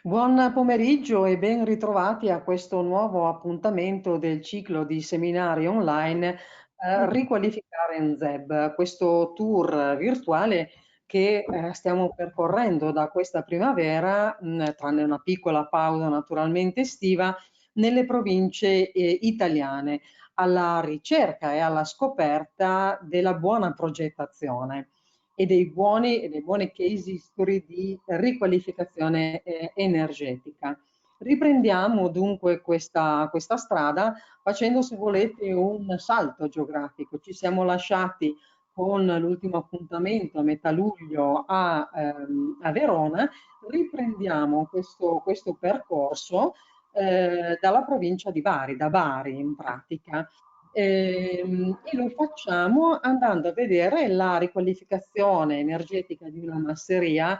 Buon pomeriggio e ben ritrovati a questo nuovo appuntamento del ciclo di seminari online Riqualificare NZEB, questo tour virtuale che stiamo percorrendo da questa primavera, tranne una piccola pausa naturalmente estiva, nelle province italiane, alla ricerca e alla scoperta della buona progettazione e dei buoni case history di riqualificazione energetica. Riprendiamo dunque questa strada facendo, se volete, un salto geografico. Ci siamo lasciati con l'ultimo appuntamento a metà luglio a Verona, riprendiamo questo percorso dalla provincia di Bari, da Bari in pratica. E lo facciamo andando a vedere la riqualificazione energetica di una masseria,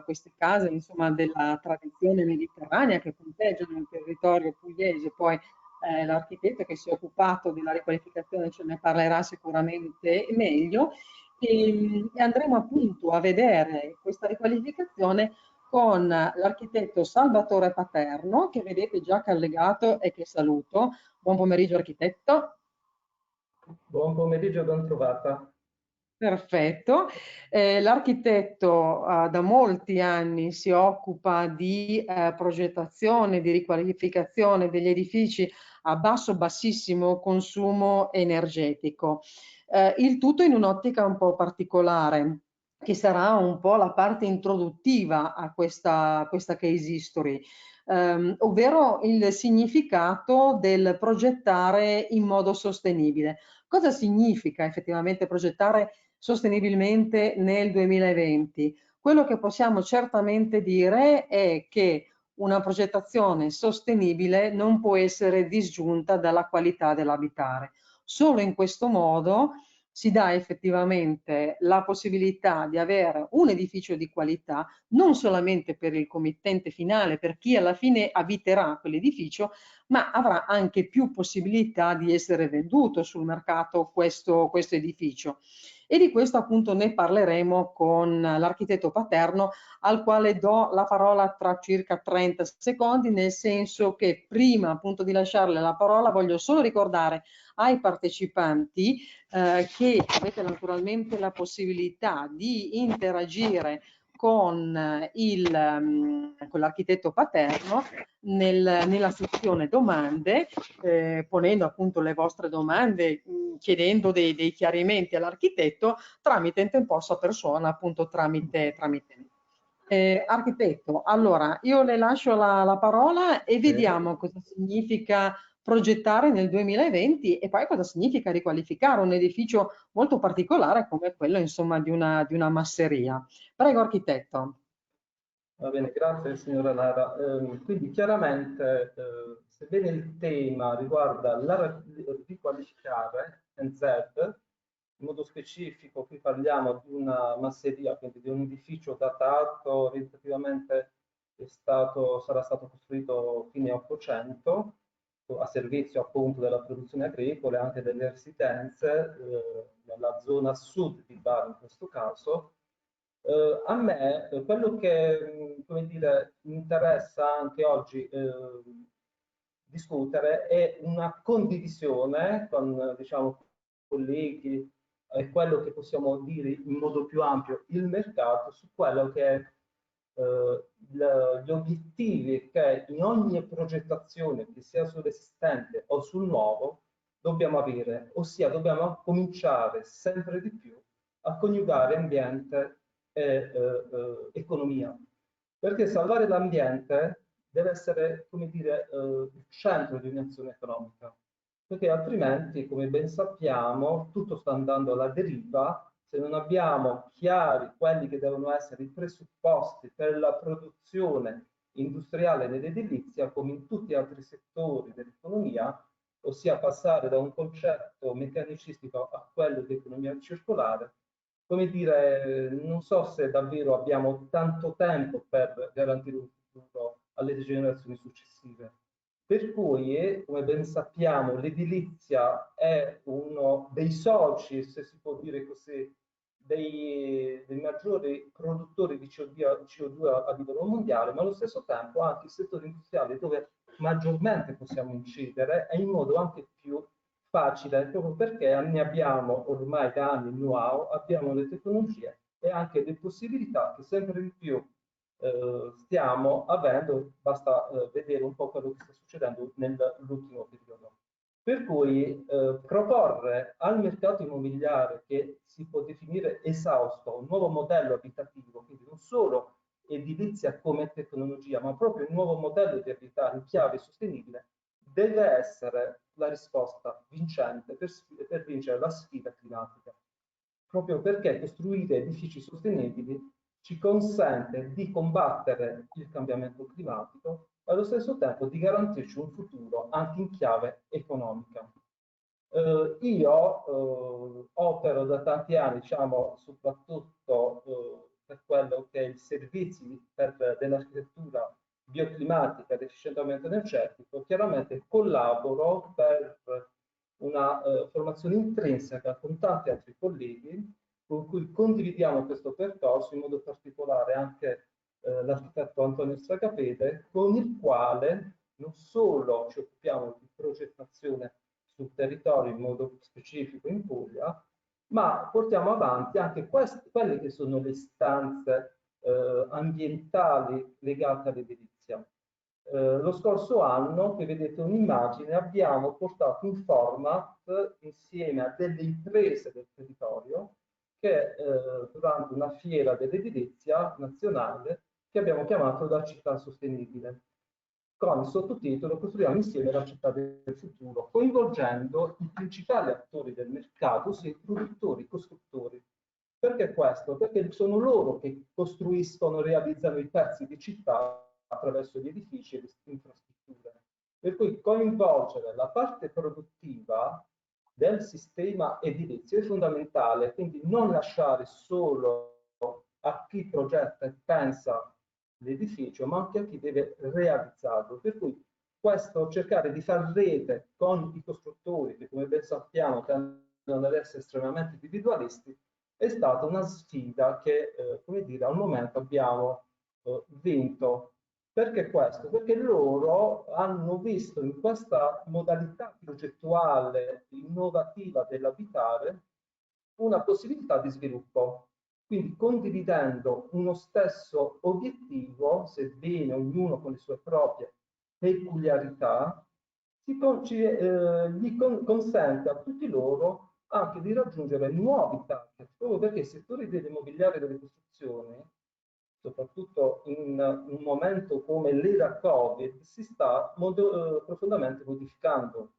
queste case insomma della tradizione mediterranea che punteggiano il territorio pugliese, poi l'architetto che si è occupato della riqualificazione ce ne parlerà sicuramente meglio e andremo appunto a vedere questa riqualificazione con l'architetto Salvatore Paterno, che vedete già collegato e che saluto. Buon pomeriggio architetto. Buon pomeriggio, ben trovata. Perfetto. L'architetto da molti anni si occupa di progettazione, di riqualificazione degli edifici a bassissimo consumo energetico. Il tutto in un'ottica un po' particolare, che sarà un po' la parte introduttiva a questa case history, ovvero il significato del progettare in modo sostenibile. Cosa significa effettivamente progettare sostenibilmente nel 2020? Quello che possiamo certamente dire è che una progettazione sostenibile non può essere disgiunta dalla qualità dell'abitare. Solo in questo modo si dà effettivamente la possibilità di avere un edificio di qualità non solamente per il committente finale, per chi alla fine abiterà quell'edificio, ma avrà anche più possibilità di essere venduto sul mercato questo edificio. E di questo appunto ne parleremo con l'architetto Paterno, al quale do la parola tra circa 30 secondi, nel senso che prima appunto di lasciarle la parola voglio solo ricordare ai partecipanti che avete naturalmente la possibilità di interagire con l'architetto Paterno nella sezione domande, ponendo appunto le vostre domande, chiedendo dei chiarimenti all'architetto tramite in temposa persona, appunto tramite me. Architetto, allora io le lascio la parola e Sì. vediamo cosa significa progettare nel 2020 e poi cosa significa riqualificare un edificio molto particolare come quello, insomma, di una masseria. Prego, architetto. Va bene, grazie signora Lara. Quindi chiaramente, sebbene il tema riguarda la riqualificare NZ, in modo specifico qui parliamo di una masseria, quindi di un edificio datato orientativamente sarà stato costruito fine 800 a servizio appunto della produzione agricola e anche delle residenze nella zona sud di Bari in questo caso. A me quello che come dire, mi interessa anche oggi discutere è una condivisione con diciamo, colleghi e quello che possiamo dire in modo più ampio il mercato su quello che è gli obiettivi che in ogni progettazione, che sia sull'esistente o sul nuovo, dobbiamo avere, ossia dobbiamo cominciare sempre di più a coniugare ambiente economia. Perché salvare l'ambiente deve essere, come dire, il centro di un'azione economica, perché altrimenti, come ben sappiamo, tutto sta andando alla deriva se non abbiamo chiari quelli che devono essere i presupposti per la produzione industriale nell'edilizia, come in tutti gli altri settori dell'economia, ossia passare da un concetto meccanicistico a quello di economia circolare, come dire, non so se davvero abbiamo tanto tempo per garantire un futuro alle generazioni successive. Per cui, come ben sappiamo, l'edilizia è uno dei soci, se si può dire così, dei maggiori produttori di CO2 a livello mondiale, ma allo stesso tempo anche il settore industriale dove maggiormente possiamo incidere e in modo anche più facile, proprio perché ne abbiamo ormai da anni il know-how, abbiamo le tecnologie e anche le possibilità che sempre di più stiamo avendo, basta vedere un po' quello che sta succedendo nell'ultimo periodo. Per cui proporre al mercato immobiliare, che si può definire esausto, un nuovo modello abitativo, quindi non solo edilizia come tecnologia, ma proprio un nuovo modello di abitare in chiave sostenibile, deve essere la risposta vincente per vincere la sfida climatica. Proprio perché costruire edifici sostenibili ci consente di combattere il cambiamento climatico e allo stesso tempo di garantirci un futuro anche in chiave economica. Io opero da tanti anni, diciamo, soprattutto per quello che è i servizi dell'architettura bioclimatica ed efficientamento energetico, chiaramente collaboro per una formazione intrinseca con tanti altri colleghi con cui condividiamo questo percorso, in modo particolare anche l'architetto Antonio Stragapede, con il quale non solo ci occupiamo di progettazione sul territorio in modo specifico in Puglia, ma portiamo avanti anche quelle che sono le istanze ambientali legate all'edilizia. Lo scorso anno, che vedete un'immagine, abbiamo portato un format insieme a delle imprese del territorio che durante una fiera dell'edilizia nazionale che abbiamo chiamato la città sostenibile, con il sottotitolo Costruiamo insieme la città del futuro, coinvolgendo i principali attori del mercato, ossia i produttori, i costruttori. Perché questo? Perché sono loro che costruiscono e realizzano i pezzi di città attraverso gli edifici e le infrastrutture. Per cui coinvolgere la parte produttiva del sistema edilizio è fondamentale, quindi non lasciare solo a chi progetta e pensa l'edificio, ma anche a chi deve realizzarlo. Per cui questo cercare di far rete con i costruttori, che come ben sappiamo tendono ad essere estremamente individualisti, è stata una sfida che, come dire, al momento abbiamo vinto. Perché questo? Perché loro hanno visto in questa modalità progettuale innovativa dell'abitare una possibilità di sviluppo. Quindi condividendo uno stesso obiettivo, sebbene ognuno con le sue proprie peculiarità, consente a tutti loro anche di raggiungere nuovi target, proprio perché il settore dell'immobiliare e delle costruzioni, soprattutto in un momento come l'era Covid, si sta profondamente modificando.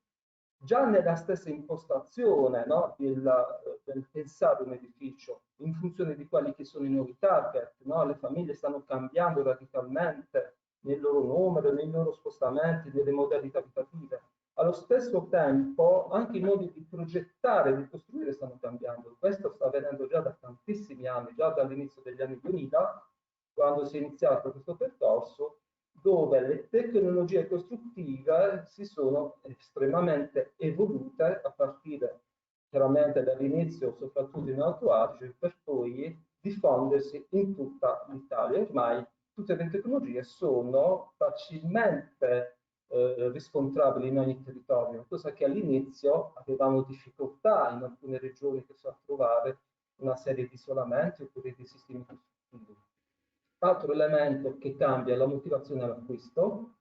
Già nella stessa impostazione, no, del pensare un edificio in funzione di quelli che sono i nuovi target, no? Le famiglie stanno cambiando radicalmente nel loro numero, nei loro spostamenti, nelle modalità abitative. Allo stesso tempo anche i modi di progettare e di costruire stanno cambiando. Questo sta avvenendo già da tantissimi anni, già dall'inizio degli anni 2000, quando si è iniziato questo percorso, dove le tecnologie costruttive si sono estremamente evolute a partire chiaramente dall'inizio, soprattutto in Alto Adige, per poi diffondersi in tutta l'Italia. Ormai tutte le tecnologie sono facilmente riscontrabili in ogni territorio, cosa che all'inizio avevamo difficoltà in alcune regioni che so, a trovare una serie di isolamenti oppure di sistemi costruttivi. Altro elemento che cambia è la motivazione all'acquisto,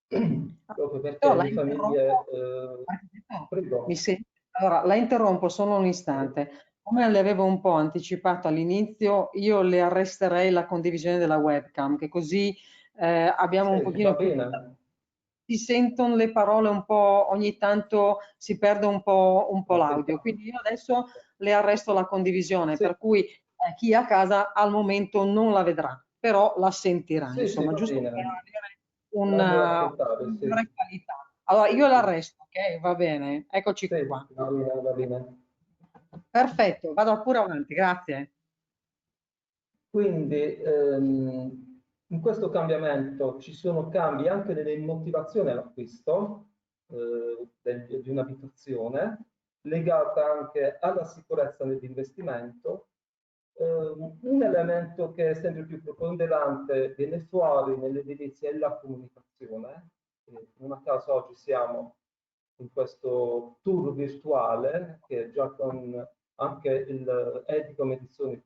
proprio perché No, la le famiglie... interrompo. Architetto, mi prego. senti? Allora, la interrompo solo un istante. Come le avevo un po' anticipato all'inizio, io le arresterei la condivisione della webcam, che così abbiamo un Sì, va pochino più... bene. Si sentono le parole un po', ogni tanto si perde un po' l'audio. Quindi io adesso le arresto la condivisione, Sì, per cui chi è a casa al momento non la vedrà, però la sentirà, sì, sì, insomma, va giusto per bene. avere La devo una ascoltare, sì. migliore qualità. Allora, io Sì, sì, l'arresto, ok? Va bene, eccoci sì, qua. va bene, va bene. Perfetto, vado pure avanti, grazie. Quindi in questo cambiamento ci sono cambi anche nelle motivazioni all'acquisto di un'abitazione, legata anche alla sicurezza dell'investimento Un elemento che è sempre più preponderante viene fuori nell'edilizia è la comunicazione. Non a caso oggi siamo in questo tour virtuale che già con anche il Edicom Edizioni,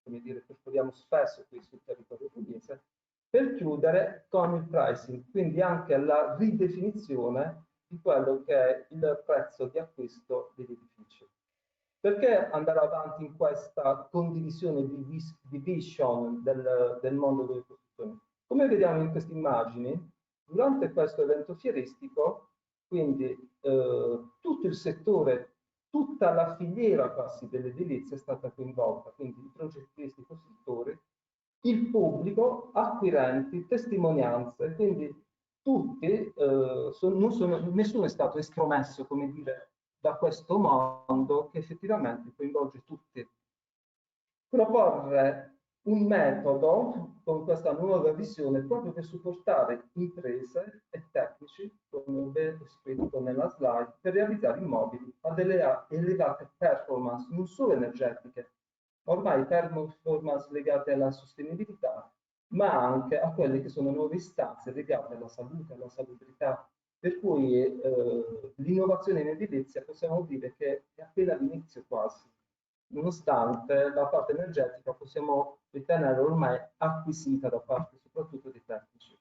come dire, percorriamo spesso qui sul territorio pugliese, per chiudere con il pricing, quindi anche la ridefinizione di quello che è il prezzo di acquisto degli edifici. Perché andare avanti in questa condivisione di vision del mondo delle costruzioni? Come vediamo in queste immagini, durante questo evento fieristico, quindi tutto il settore, tutta la filiera quasi dell'edilizia è stata coinvolta, quindi i progettisti, i costruttori, il pubblico, acquirenti, testimonianze, quindi tutti, nessuno è stato estromesso, come dire, da questo mondo che effettivamente coinvolge tutti. Proporre un metodo con questa nuova visione proprio per supportare imprese e tecnici, come è scritto nella slide, per realizzare immobili a delle elevate performance, non solo energetiche, ormai performance legate alla sostenibilità, ma anche a quelle che sono nuove istanze legate alla salute, alla salubrità. Per cui l'innovazione in edilizia possiamo dire che è appena all'inizio quasi, nonostante la parte energetica possiamo ritenere ormai acquisita da parte soprattutto dei tecnici,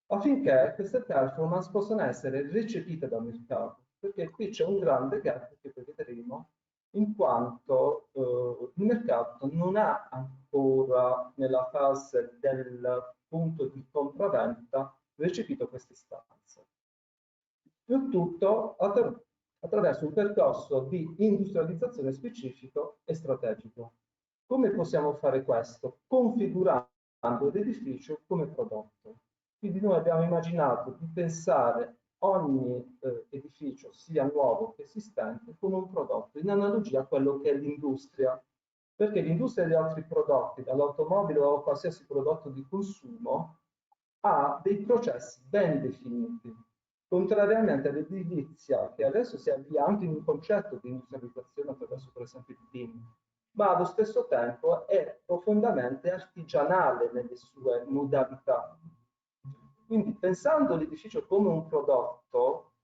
affinché queste performance possano essere recepite dal mercato, perché qui c'è un grande gap che poi vedremo, in quanto il mercato non ha ancora nella fase del punto di compraventa recepito queste istanze. Tutto attraverso un percorso di industrializzazione specifico e strategico. Come possiamo fare questo? Configurando l'edificio come prodotto. Quindi noi abbiamo immaginato di pensare ogni edificio, sia nuovo che esistente, come un prodotto, in analogia a quello che è l'industria. Perché l'industria di altri prodotti, dall'automobile o qualsiasi prodotto di consumo, ha dei processi ben definiti, contrariamente all'edilizia che adesso si avvia anche in un concetto di industrializzazione attraverso per esempio il BIM, ma allo stesso tempo è profondamente artigianale nelle sue modalità. Quindi pensando l'edificio come un prodotto,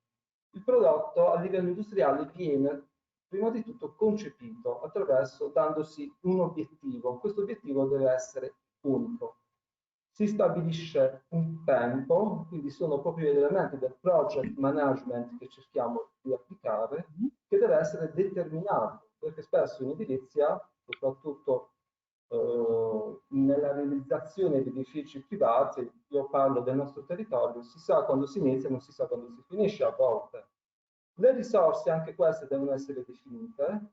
il prodotto a livello industriale viene prima di tutto concepito attraverso dandosi un obiettivo. Questo obiettivo deve essere unico. Si stabilisce un tempo, quindi sono proprio gli elementi del project management che cerchiamo di applicare, che deve essere determinato, perché spesso in edilizia, soprattutto nella realizzazione di edifici privati, io parlo del nostro territorio, si sa quando si inizia e non si sa quando si finisce a volte. Le risorse, anche queste, devono essere definite,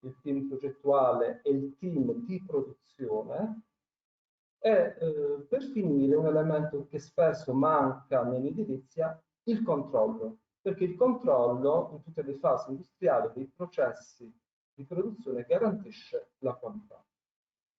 il team progettuale e il team di produzione, e per finire un elemento che spesso manca nell'edilizia, il controllo, perché il controllo in tutte le fasi industriali dei processi di produzione garantisce la qualità.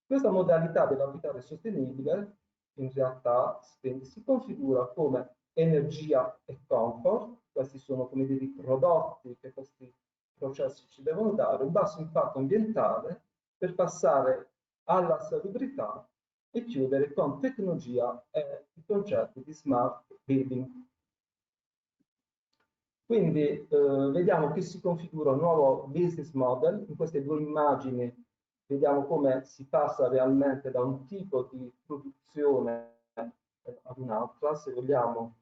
Questa modalità dell'abitare sostenibile in realtà si configura come energia e comfort, questi sono come dire i prodotti che questi processi ci devono dare, un basso impatto ambientale per passare alla salubrità e chiudere con tecnologia e i concetti di smart building. Quindi vediamo che si configura un nuovo business model. In queste due immagini vediamo come si passa realmente da un tipo di produzione ad un'altra. Se vogliamo,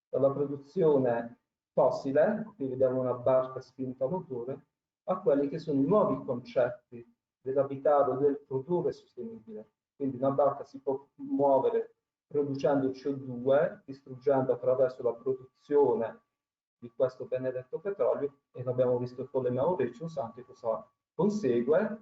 dalla produzione fossile, qui vediamo una barca spinta a motore, a quelli che sono i nuovi concetti dell'abitare o del produrre sostenibile. Quindi una barca si può muovere producendo CO2, distruggendo attraverso la produzione di questo benedetto petrolio, e l'abbiamo visto con le Mauritius, anche cosa consegue,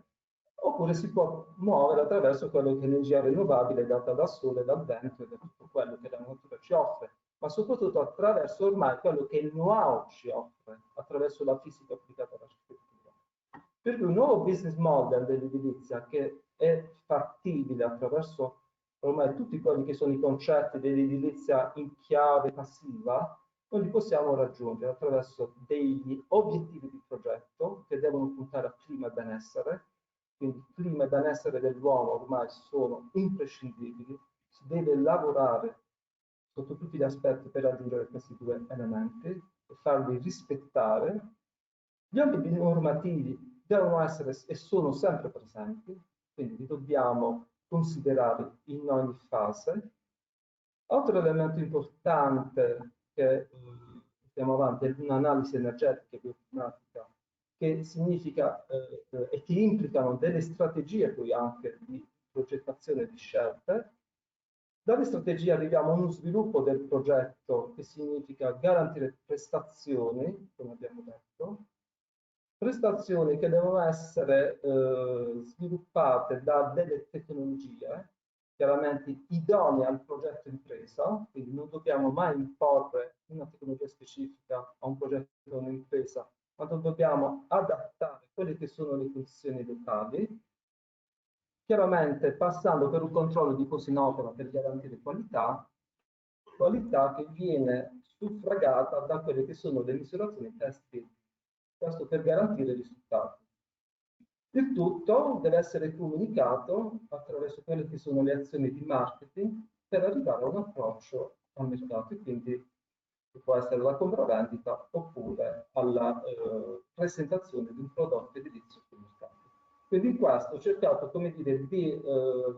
oppure si può muovere attraverso quello che è energia rinnovabile data dal sole, dal vento e da tutto quello che la natura ci offre, ma soprattutto attraverso ormai quello che il know-how ci offre, attraverso la fisica applicata all'architettura. Per cui un nuovo business model dell'edilizia che è fattibile attraverso ormai tutti quelli che sono i concetti dell'edilizia in chiave passiva, noi li possiamo raggiungere attraverso degli obiettivi di progetto che devono puntare a clima e benessere, quindi clima e benessere dell'uomo ormai sono imprescindibili, si deve lavorare sotto tutti gli aspetti per raggiungere questi due elementi e farli rispettare. Gli obblighi normativi devono essere e sono sempre presenti, quindi li dobbiamo considerare in ogni fase. Altro elemento importante che portiamo avanti è un'analisi energetica e bioclimatica, che significa e che implicano delle strategie poi anche di progettazione e di scelte. Dalle strategie arriviamo a uno sviluppo del progetto che significa garantire prestazioni, come abbiamo detto, prestazioni che devono essere sviluppate da delle tecnologie chiaramente idonee al progetto impresa, quindi non dobbiamo mai imporre una tecnologia specifica a un progetto o un'impresa, ma dobbiamo adattare quelle che sono le condizioni locali, chiaramente passando per un controllo di posa in opera per garantire qualità che viene suffragata da quelle che sono le misurazioni e test, questo per garantire i risultati. Il tutto deve essere comunicato attraverso quelle che sono le azioni di marketing per arrivare a un approccio al mercato, e quindi può essere la compravendita oppure alla presentazione di un prodotto edilizio sul mercato. Quindi in questo ho cercato, come dire, di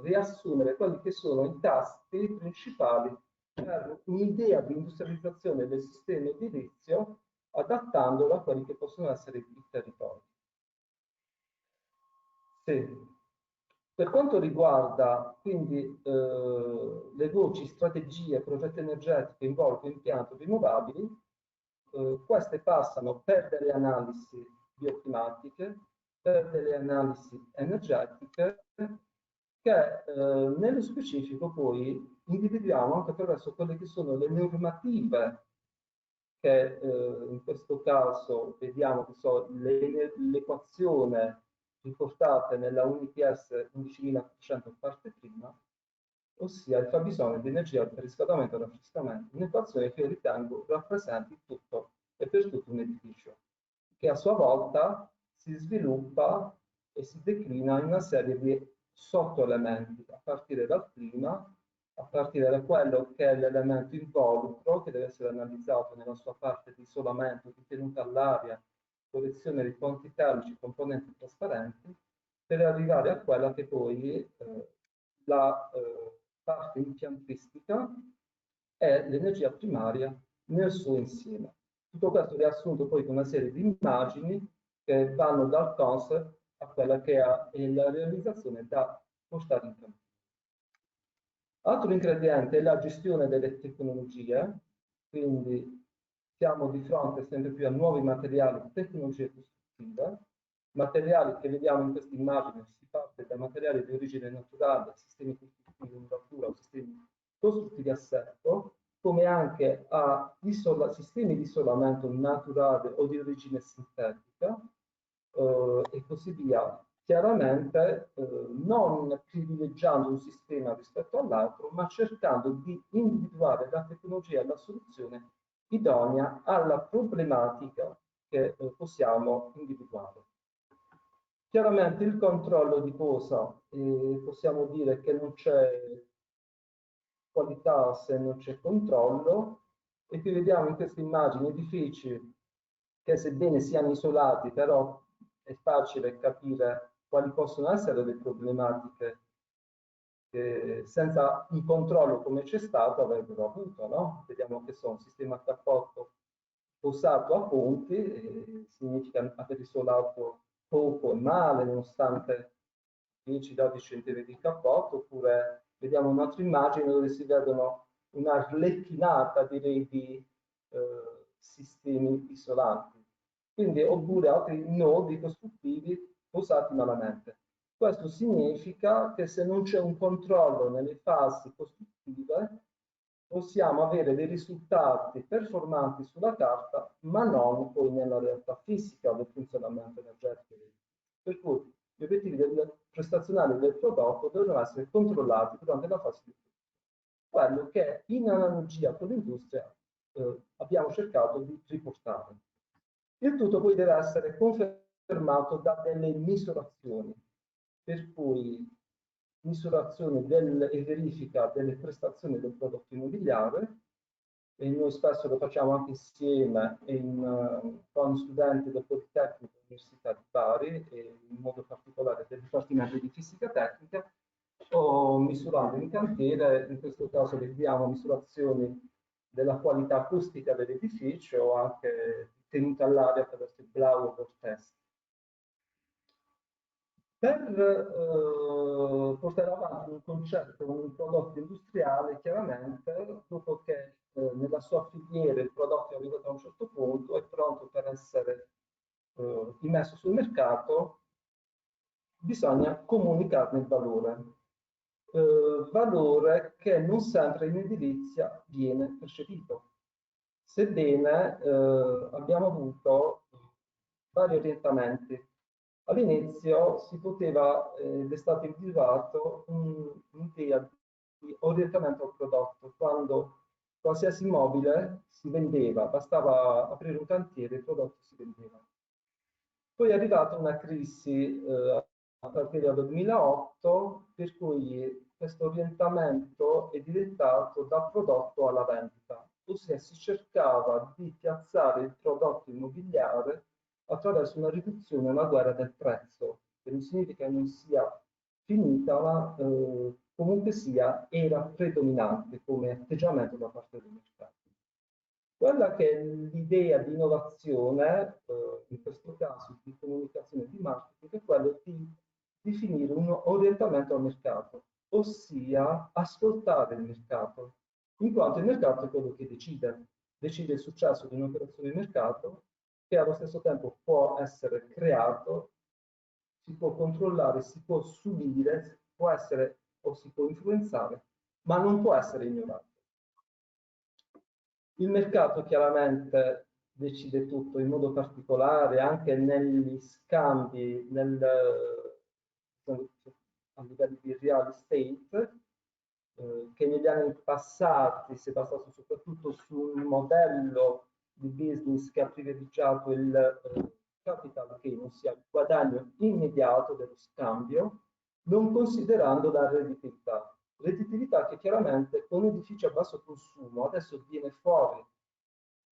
riassumere quelli che sono i tasti principali per un'idea di industrializzazione del sistema edilizio adattandolo a quelli che possono essere i territori. Sì. Per quanto riguarda quindi le voci, strategie, progetti energetici che involgono impianti rinnovabili, queste passano per delle analisi bioclimatiche, per delle analisi energetiche, che nello specifico poi individuiamo anche attraverso quelle che sono le normative che in questo caso vediamo che sono l'equazione riportate nella UNITS 11300 parte prima, ossia il fabbisogno di energia per riscaldamento e raffrescamento, un'equazione che io ritengo rappresenti tutto e per tutto un edificio, che a sua volta si sviluppa e si declina in una serie di sottoelementi, a partire dal clima, a partire da quello che è l'elemento involucro, che deve essere analizzato nella sua parte di isolamento, di tenuta all'aria, protezione di ponti termici, componenti trasparenti, per arrivare a quella che poi la parte impiantistica è l'energia primaria nel suo insieme. Tutto questo riassunto poi con una serie di immagini che vanno dal concept a quella che è la realizzazione da portare in campo. Altro ingrediente è la gestione delle tecnologie, quindi siamo di fronte sempre più a nuovi materiali, tecnologie costruttive, materiali che vediamo in questa immagine, si parte da materiali di origine naturale, sistemi costruttivi in muratura o sistemi costruttivi a secco, come anche a sistemi di isolamento naturale o di origine sintetica, e così via. Chiaramente non privilegiando un sistema rispetto all'altro, ma cercando di individuare la tecnologia e la soluzione idonea alla problematica che possiamo individuare. Chiaramente il controllo di posa, possiamo dire che non c'è qualità se non c'è controllo, e qui vediamo in queste immagini edifici che sebbene siano isolati, però è facile capire quali possono essere le problematiche che senza un controllo come c'è stato avrebbero avuto, no? Vediamo che sono un sistema a cappotto posato a ponti, significa aver isolato poco e male, nonostante 10-12 cm di cappotto, oppure vediamo un'altra immagine dove si vedono una arlecchinata, direi, di sistemi isolanti. Quindi, oppure altri nodi costruttivi posati malamente. Questo significa che se non c'è un controllo nelle fasi costruttive, possiamo avere dei risultati performanti sulla carta, ma non poi nella realtà fisica del funzionamento energetico. Per cui gli obiettivi prestazionali del prodotto devono essere controllati durante la fase di produzione. Quello che in analogia con l'industria abbiamo cercato di riportare. Il tutto poi deve essere confermato da delle misurazioni. per cui misurazione e verifica delle prestazioni del prodotto immobiliare, e noi spesso lo facciamo anche insieme con studenti del Politecnico dell'Università di Bari, e in modo particolare del Dipartimento di Fisica Tecnica, o misurando in cantiere. In questo caso vediamo misurazioni della qualità acustica dell'edificio o anche tenuta all'aria attraverso il blower test. Per portare avanti un concetto, un prodotto industriale, chiaramente, dopo che nella sua filiera il prodotto è arrivato a un certo punto, è pronto per essere immesso sul mercato, bisogna comunicarne il valore. Valore che non sempre in edilizia viene percepito. Sebbene abbiamo avuto vari orientamenti. All'inizio si poteva, ed è stato individuato un'idea di orientamento al prodotto, quando qualsiasi immobile si vendeva, bastava aprire un cantiere e il prodotto si vendeva. Poi è arrivata una crisi a partire dal 2008, per cui questo orientamento è diventato dal prodotto alla vendita, ossia si cercava di piazzare il prodotto immobiliare attraverso una riduzione, una guerra del prezzo, che non significa che non sia finita, ma comunque sia era predominante come atteggiamento da parte del mercato. Quella che è l'idea di innovazione, in questo caso di comunicazione e di marketing, è quello di definire un orientamento al mercato, ossia ascoltare il mercato, in quanto il mercato è quello che decide il successo di un'operazione di mercato, che allo stesso tempo può essere creato, si può controllare, si può subire, può essere o si può influenzare, ma non può essere ignorato. Il mercato chiaramente decide tutto, in modo particolare anche negli scambi a livello di real estate, che negli anni passati si è basato soprattutto su un modello di business che ha privilegiato il capital gain, ossia il guadagno immediato dello scambio, non considerando la redditività. Redditività che chiaramente con edifici a basso consumo adesso viene fuori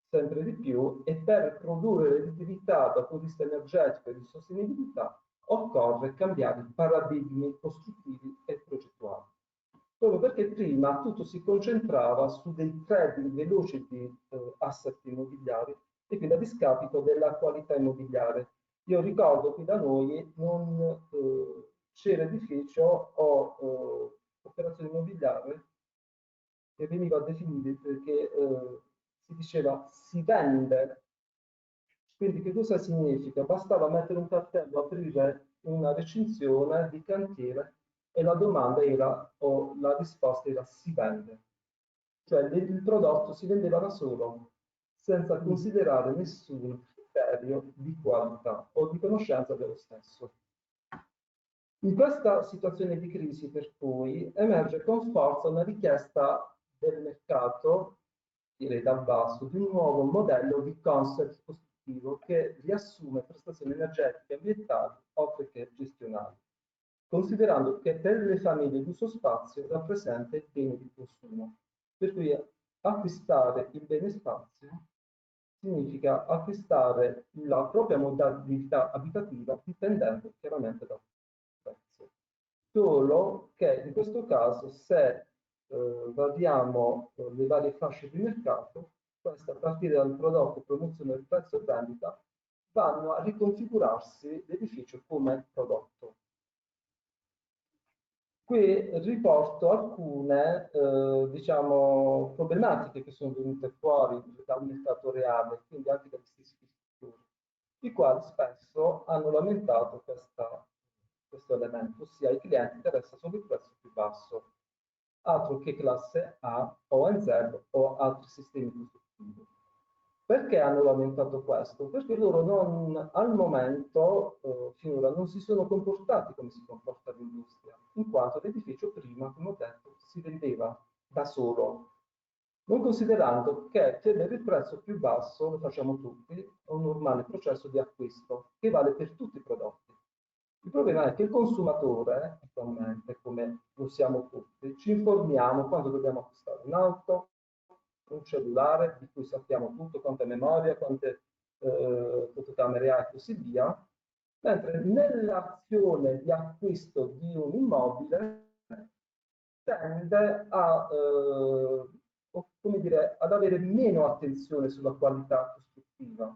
sempre di più, e per produrre redditività dal punto di vista energetico e di sostenibilità occorre cambiare i paradigmi costruttivi e progettuali. Proprio perché prima tutto si concentrava su dei trading veloci di asset immobiliari e quindi a discapito della qualità immobiliare. Io ricordo qui da noi non c'era edificio o operazione immobiliare che veniva definita perché si diceva si vende. Quindi che cosa significa? Bastava mettere un cartello, aprire una recinzione di cantiere e la domanda era, o la risposta era si vende. Cioè il prodotto si vendeva da solo, senza considerare nessun criterio di qualità o di conoscenza dello stesso. In questa situazione di crisi, per cui, emerge con forza una richiesta del mercato, direi dal basso, di un nuovo modello di concept costruttivo che riassume prestazioni energetiche e ambientali oltre che gestionali, considerando che per le famiglie l'uso spazio rappresenta il bene di consumo, per cui acquistare il bene spazio significa acquistare la propria modalità abitativa dipendendo chiaramente dal prezzo. Solo che in questo caso se variamo le varie fasce di mercato, queste a partire dal prodotto, promozione del prezzo e vendita, vanno a riconfigurarsi l'edificio come prodotto. Qui riporto alcune diciamo, problematiche che sono venute fuori dal mercato reale, quindi anche dagli stessi istruttori, i quali spesso hanno lamentato questo elemento, ossia ai clienti interessa solo il prezzo più basso, altro che classe A o NZ o altri sistemi costruttivi. Perché hanno lamentato questo? Perché loro non, al momento, finora, non si sono comportati come si comporta l'industria, in quanto l'edificio prima, come ho detto, si vendeva da solo, non considerando che tenere il prezzo più basso, lo facciamo tutti, è un normale processo di acquisto, che vale per tutti i prodotti. Il problema è che il consumatore, attualmente, come lo siamo tutti, ci informiamo quando dobbiamo acquistare un'auto, un cellulare, di cui sappiamo tutto, quanta memoria, quante fotocamere ha e così via, mentre nell'azione di acquisto di un immobile tende a, come dire, ad avere meno attenzione sulla qualità costruttiva.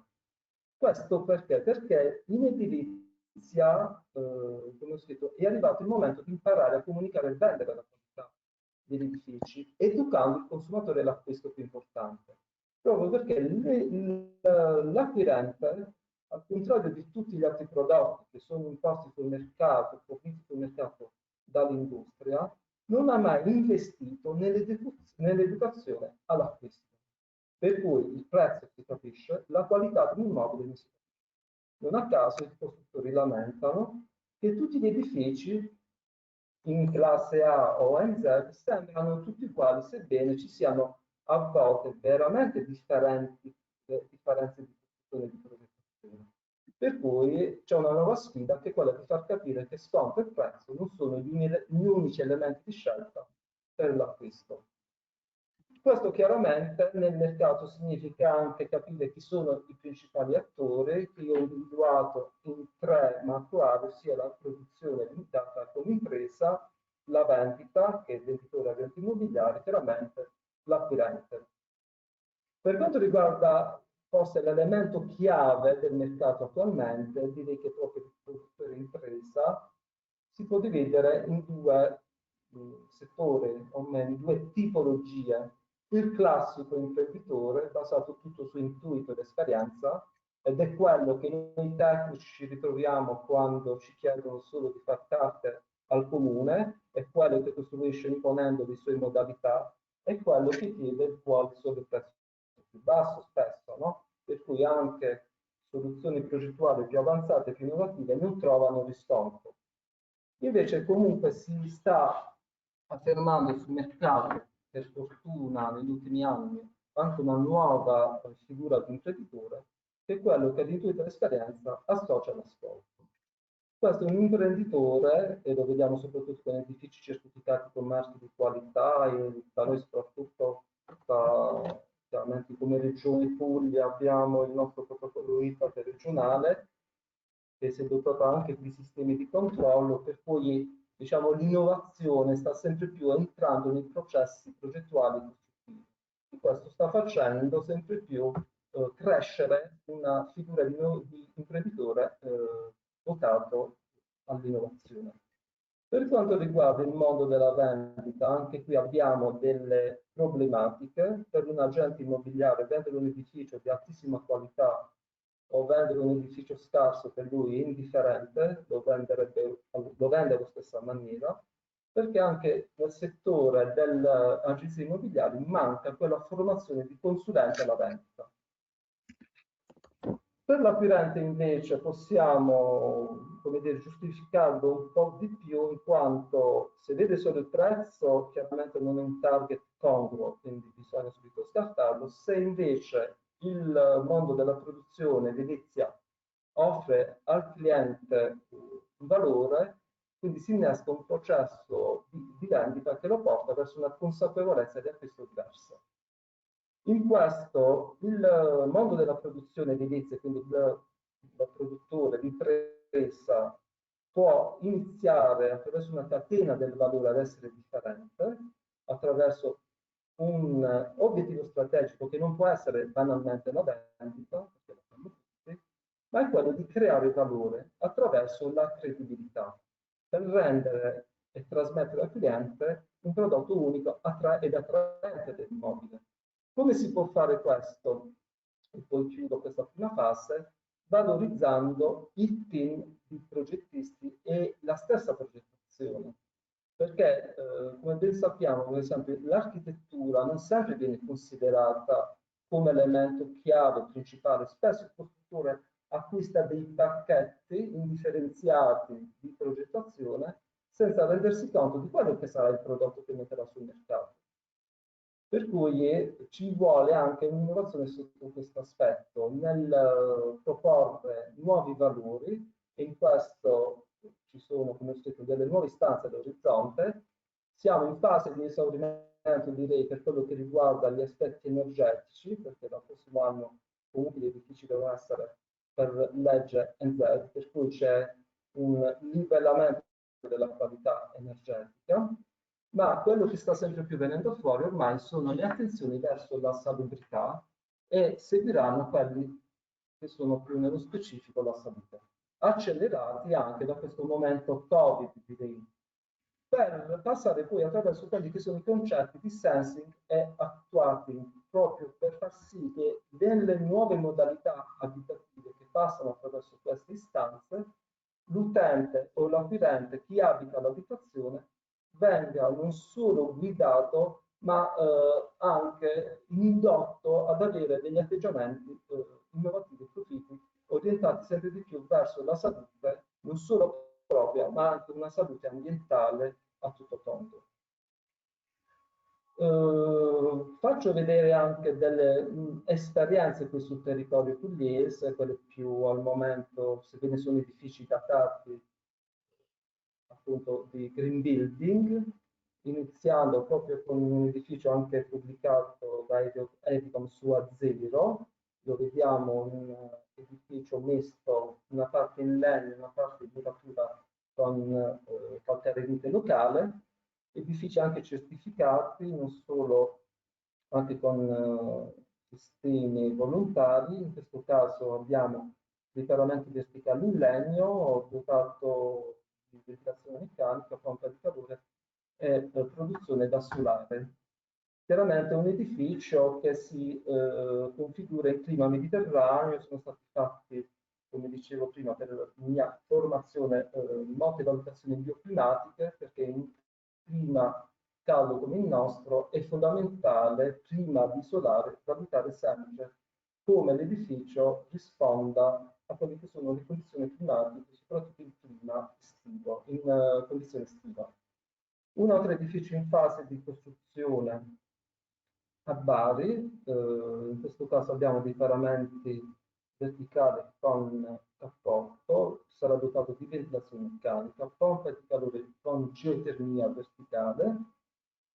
Questo perché? Perché in edilizia, come ho scritto, è arrivato il momento di imparare a comunicare e vendere la qualità degli edifici, educando il consumatore all'acquisto più importante. Proprio perché l'acquirente, al contrario di tutti gli altri prodotti che sono imposti sul mercato, forniti sul mercato dall'industria, non ha mai investito nell'educazione all'acquisto. Per cui il prezzo si capisce, la qualità dell'immobile non si capisce. Non a caso i costruttori lamentano che tutti gli edifici in classe A o in Z sembrano tutti uguali, sebbene ci siano a volte veramente differenti differenze di costruzione e di progettazione. Per cui c'è una nuova sfida che è quella di far capire che sconto e prezzo non sono gli unici elementi di scelta per l'acquisto. Questo chiaramente nel mercato significa anche capire chi sono i principali attori, che io ho individuato in tre, ma attuali, ossia la produzione limitata come impresa, la vendita, che è il venditore agente immobiliare, chiaramente l'acquirente. Per quanto riguarda forse l'elemento chiave del mercato attualmente, direi che proprio il produttore impresa si può dividere in due settori, o meglio, in due tipologie. Il classico imprenditore, basato tutto su intuito ed esperienza, ed è quello che noi tecnici ci ritroviamo quando ci chiedono solo di far parte al comune, è quello che costruisce imponendo le sue modalità, è quello che chiede il solo prezzo più basso spesso, no? Per cui anche soluzioni progettuali più avanzate e più innovative non trovano riscontro. Invece comunque si sta affermando sul mercato, per fortuna negli ultimi anni, anche una nuova figura di imprenditore, che è quello che all'intuito dell'esperienza associa l'ascolto. Questo è un imprenditore, e lo vediamo soprattutto con edifici certificati con marchi di qualità, e da noi soprattutto chiaramente come Regione Puglia abbiamo il nostro protocollo IPAT regionale, che si è dotato anche di sistemi di controllo, per cui diciamo, l'innovazione sta sempre più entrando nei processi progettuali costruttivi. E questo sta facendo sempre più crescere una figura di imprenditore votato all'innovazione. Per quanto riguarda il mondo della vendita, anche qui abbiamo delle problematiche. Per un agente immobiliare vendere un edificio di altissima qualità o vendere un edificio scarso per lui è indifferente, lo vende allo stessa maniera, perché anche nel settore delle agenzie immobiliari manca quella formazione di consulente alla vendita. Per l'acquirente invece possiamo, come dire, giustificarlo un po' di più, in quanto se vede solo il prezzo, chiaramente non è un target congruo, quindi bisogna subito scartarlo. Se invece il mondo della produzione edilizia offre al cliente un valore, quindi si innesca un processo di vendita che lo porta verso una consapevolezza di acquisto diversa. In questo il mondo della produzione edilizia, quindi il produttore, l'impresa, può iniziare attraverso una catena del valore ad essere differente, attraverso un obiettivo strategico che non può essere banalmente la vendita, perché lo fanno tutti, ma è quello di creare valore attraverso la credibilità, per rendere e trasmettere al cliente un prodotto unico ed attraente dell'immobile. Come si può fare questo? E poi chiudo questa prima fase, valorizzando il team di progettisti e la stessa progettazione. Perché, come ben sappiamo, per esempio, l'architettura non sempre viene considerata come elemento chiave, principale. Spesso il costruttore acquista dei pacchetti indifferenziati di progettazione senza rendersi conto di quello che sarà il prodotto che metterà sul mercato. Per cui ci vuole anche un'innovazione sotto questo aspetto, nel proporre nuovi valori, e in questo ci sono, come ho detto, delle nuove istanze all'orizzonte. Siamo in fase di esaurimento, direi, per quello che riguarda gli aspetti energetici, perché dal prossimo anno comunque gli edifici devono essere per legge NZ, per cui c'è un livellamento della qualità energetica, ma quello che sta sempre più venendo fuori ormai sono le attenzioni verso la salubrità e seguiranno quelli che sono più nello specifico la salute, accelerati anche da questo momento Covid, direi, per passare poi attraverso quelli che sono i concetti di sensing e actuating, proprio per far sì che delle nuove modalità abitative che passano attraverso queste istanze, l'utente o l'acquirente, chi abita l'abitazione, venga non solo guidato, ma anche indotto ad avere degli atteggiamenti innovativi e proficui, orientati sempre di più verso la salute, non solo propria, ma anche una salute ambientale a tutto tondo. Faccio vedere anche delle esperienze qui sul territorio pugliese, quelle più al momento, sebbene sono edifici datati appunto di green building, iniziando proprio con un edificio anche pubblicato da Edicom su A0, dove vediamo un edificio misto, una parte in legno, una parte di muratura con calcarenite locale, edifici anche certificati, non solo anche con sistemi volontari. In questo caso abbiamo dei paramenti verticali in legno, dotato di ventilazione meccanica, pompa di calore e produzione da solare. Chiaramente è un edificio che si configura in clima mediterraneo, sono stati fatti, come dicevo prima, per la mia formazione, molte valutazioni bioclimatiche, perché in clima caldo come il nostro è fondamentale, prima di isolare, valutare sempre come l'edificio risponda a quelle che sono le condizioni climatiche, soprattutto il clima estivo, in condizione estiva. Un altro edificio in fase di costruzione a Bari, in questo caso abbiamo dei paramenti verticali con cappotto, sarà dotato di ventilazione meccanica, pompa di calore con geotermia verticale,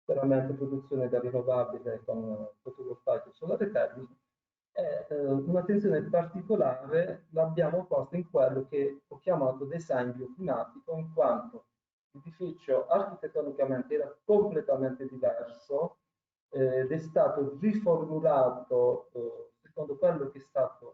veramente produzione da rinnovabile con fotovoltaico e solare termico. Un'attenzione particolare l'abbiamo posta in quello che ho chiamato design bioclimatico, in quanto l'edificio architettonicamente era completamente diverso ed è stato riformulato secondo quello che è stata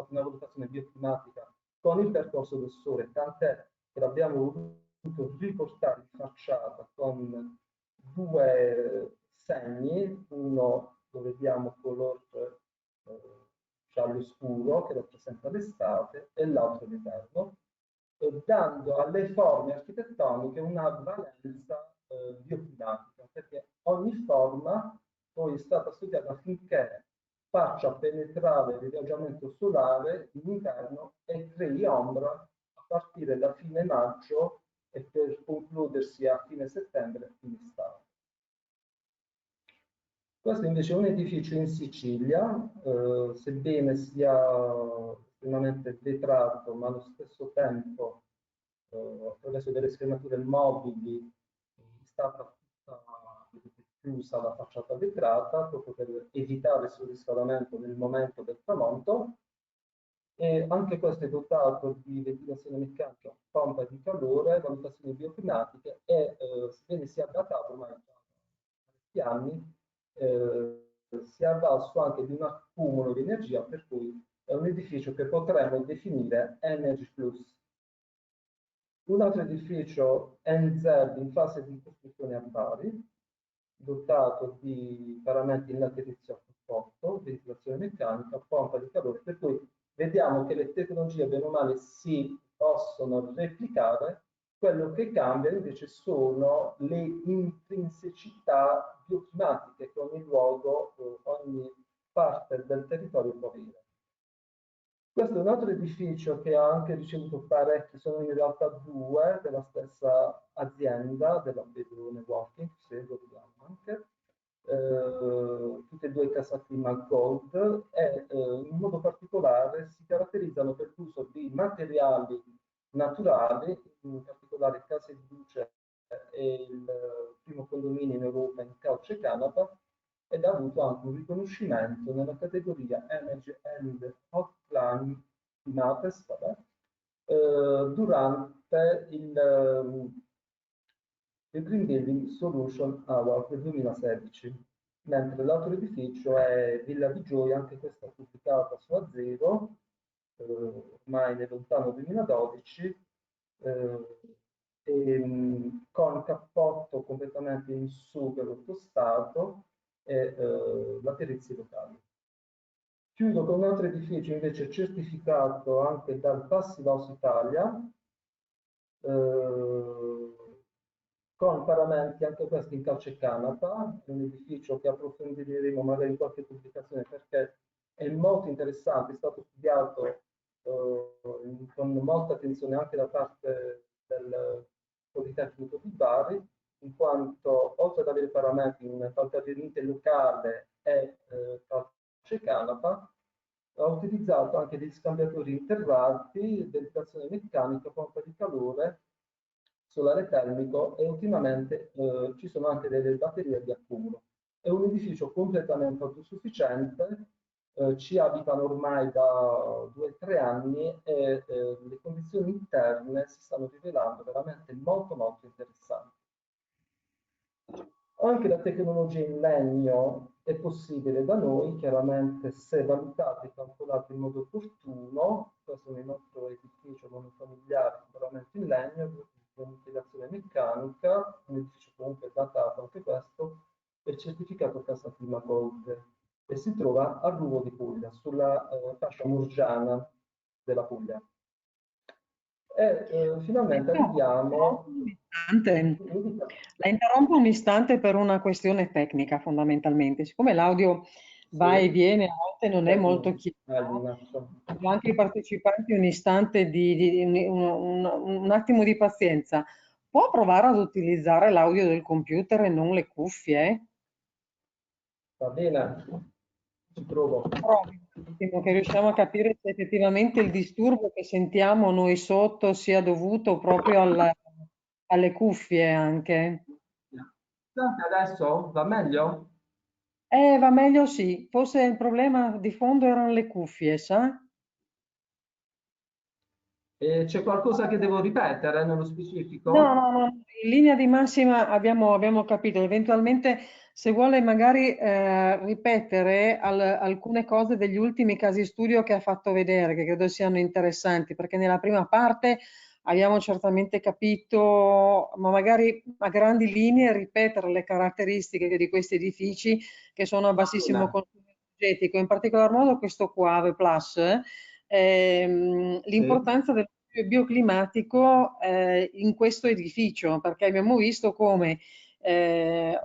una valutazione bioclimatica con il percorso del sole, tant'è che l'abbiamo voluto riportare in facciata con due segni, uno lo vediamo color giallo scuro che rappresenta l'estate e l'altro l'inverno, dando alle forme architettoniche una valenza bioclimatica, perché ogni forma poi è stata studiata affinché faccia penetrare l'irraggiamento solare all'interno e crei ombra a partire da fine maggio e per concludersi a fine settembre in estate. Questo invece è un edificio in Sicilia, sebbene sia estremamente vetrato, ma allo stesso tempo attraverso delle schermature mobili è stata chiusa la facciata vetrata proprio per evitare il surriscaldamento nel momento del tramonto. E anche questo è dotato di ventilazione meccanica, pompa di calore, valutazioni bioclimatiche e sebbene sia datato ormai da parecchi anni, si è avvalso anche di un accumulo di energia, per cui è un edificio che potremmo definire Energy Plus. Un altro edificio NZ in fase di costruzione a Bari, dotato di paramenti in laterizio a supporto, ventilazione meccanica, pompa di calore, per cui vediamo che le tecnologie bene o male si possono replicare. Quello che cambia invece sono le intrinsecità bioclimatiche che ogni luogo, ogni parte del territorio può avere. Questo è un altro edificio che ha anche ricevuto parecchi, sono in realtà due della stessa azienda, della Bedrone Walking, se lo vediamo anche, tutti e due casati Mag Gold e in modo particolare si caratterizzano per l'uso di materiali naturali, in particolare Case di Luce è il primo condominio in Europa in calce canapa, ed ha avuto anche un riconoscimento nella categoria Energy and Hot Climates, durante il Green Building Solution Award del 2016, mentre l'altro edificio è Villa di Gioia, anche questa pubblicata su Azzero, ormai nel lontano 2012, con cappotto completamente in su per l'autostato e laterizi locali. Chiudo con un altro edificio invece certificato anche dal Passive House Italia, con paramenti anche questi in calce e canapa, un edificio che approfondiremo magari in qualche pubblicazione perché è molto interessante, è stato studiato con molta attenzione anche da parte del Politecnico di Bari, in quanto oltre ad avere paramenti in calcagranite locale e calce e canapa, ha utilizzato anche degli scambiatori interrati, ventilazione meccanica, pompa di calore, solare termico e ultimamente ci sono anche delle batterie di accumulo. È un edificio completamente autosufficiente, ci abitano ormai da 2 o 3 anni e le condizioni interne si stanno rivelando veramente molto molto interessanti. Anche la tecnologia in legno è possibile da noi, chiaramente se valutata e calcolata in modo opportuno. Questo è il nostro edificio monofamiliare, sicuramente in legno, con integrazione meccanica, un edificio comunque datato anche questo, è certificato Cassa Clima Gold e si trova a Ruvo di Puglia, sulla fascia murgiana della Puglia. E finalmente arriviamo... La interrompo un istante per una questione tecnica fondamentalmente. Siccome l'audio va e viene, a volte non è molto chiaro, chiedo anche ai partecipanti un istante un attimo di pazienza. Può provare ad utilizzare l'audio del computer e non le cuffie? Va bene, ci provo. Provi un attimo, che riusciamo a capire se effettivamente il disturbo che sentiamo noi sotto sia dovuto proprio alle cuffie anche. Senti, adesso va meglio? Va meglio sì, forse il problema di fondo erano le cuffie, sa? C'è qualcosa che devo ripetere nello No, specifico? no, no, in linea di massima abbiamo capito. Eventualmente, se vuole magari ripetere alcune cose degli ultimi casi studio che ha fatto vedere, che credo siano interessanti, perché nella prima parte abbiamo certamente capito, ma magari a grandi linee ripetere le caratteristiche di questi edifici che sono a bassissimo Bene. consumo energetico, in particolar modo questo qua, Ave Plus, Sì. l'importanza del bioclimatico in questo edificio, perché abbiamo visto come eh,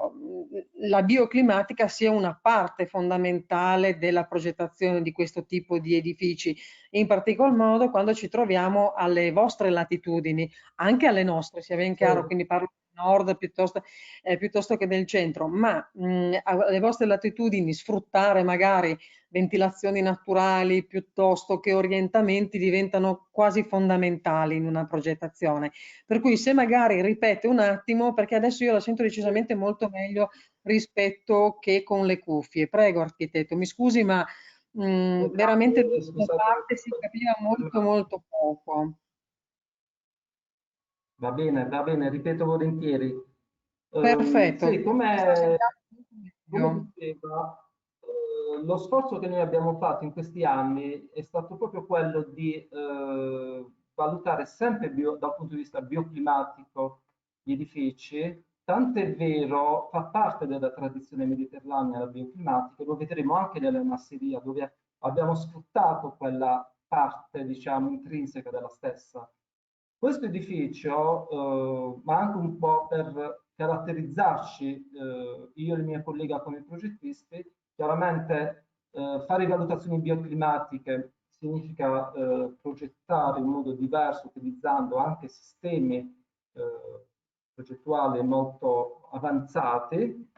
la bioclimatica sia una parte fondamentale della progettazione di questo tipo di edifici, in particolar modo quando ci troviamo alle vostre latitudini, anche alle nostre, sia ben Sì. chiaro, quindi parlo del nord piuttosto che del centro, ma alle vostre latitudini sfruttare magari ventilazioni naturali piuttosto che orientamenti diventano quasi fondamentali in una progettazione. Per cui se magari ripete un attimo, perché adesso io la sento decisamente molto meglio rispetto che con le cuffie. Prego, architetto, mi scusi, ma veramente l'ultima Scusate, parte si capiva molto molto poco. va bene, ripeto volentieri. Sì, Perfetto, sta come sentendo diceva, lo sforzo che noi abbiamo fatto in questi anni è stato proprio quello di valutare sempre dal punto di vista bioclimatico gli edifici, tant'è vero, fa parte della tradizione mediterranea la bioclimatica, lo vedremo anche nella masseria, dove abbiamo sfruttato quella parte, diciamo, intrinseca della stessa. Questo edificio, ma anche un po' per caratterizzarci, io e i miei colleghi come progettisti, chiaramente fare valutazioni bioclimatiche significa progettare in modo diverso, utilizzando anche sistemi progettuali molto avanzati,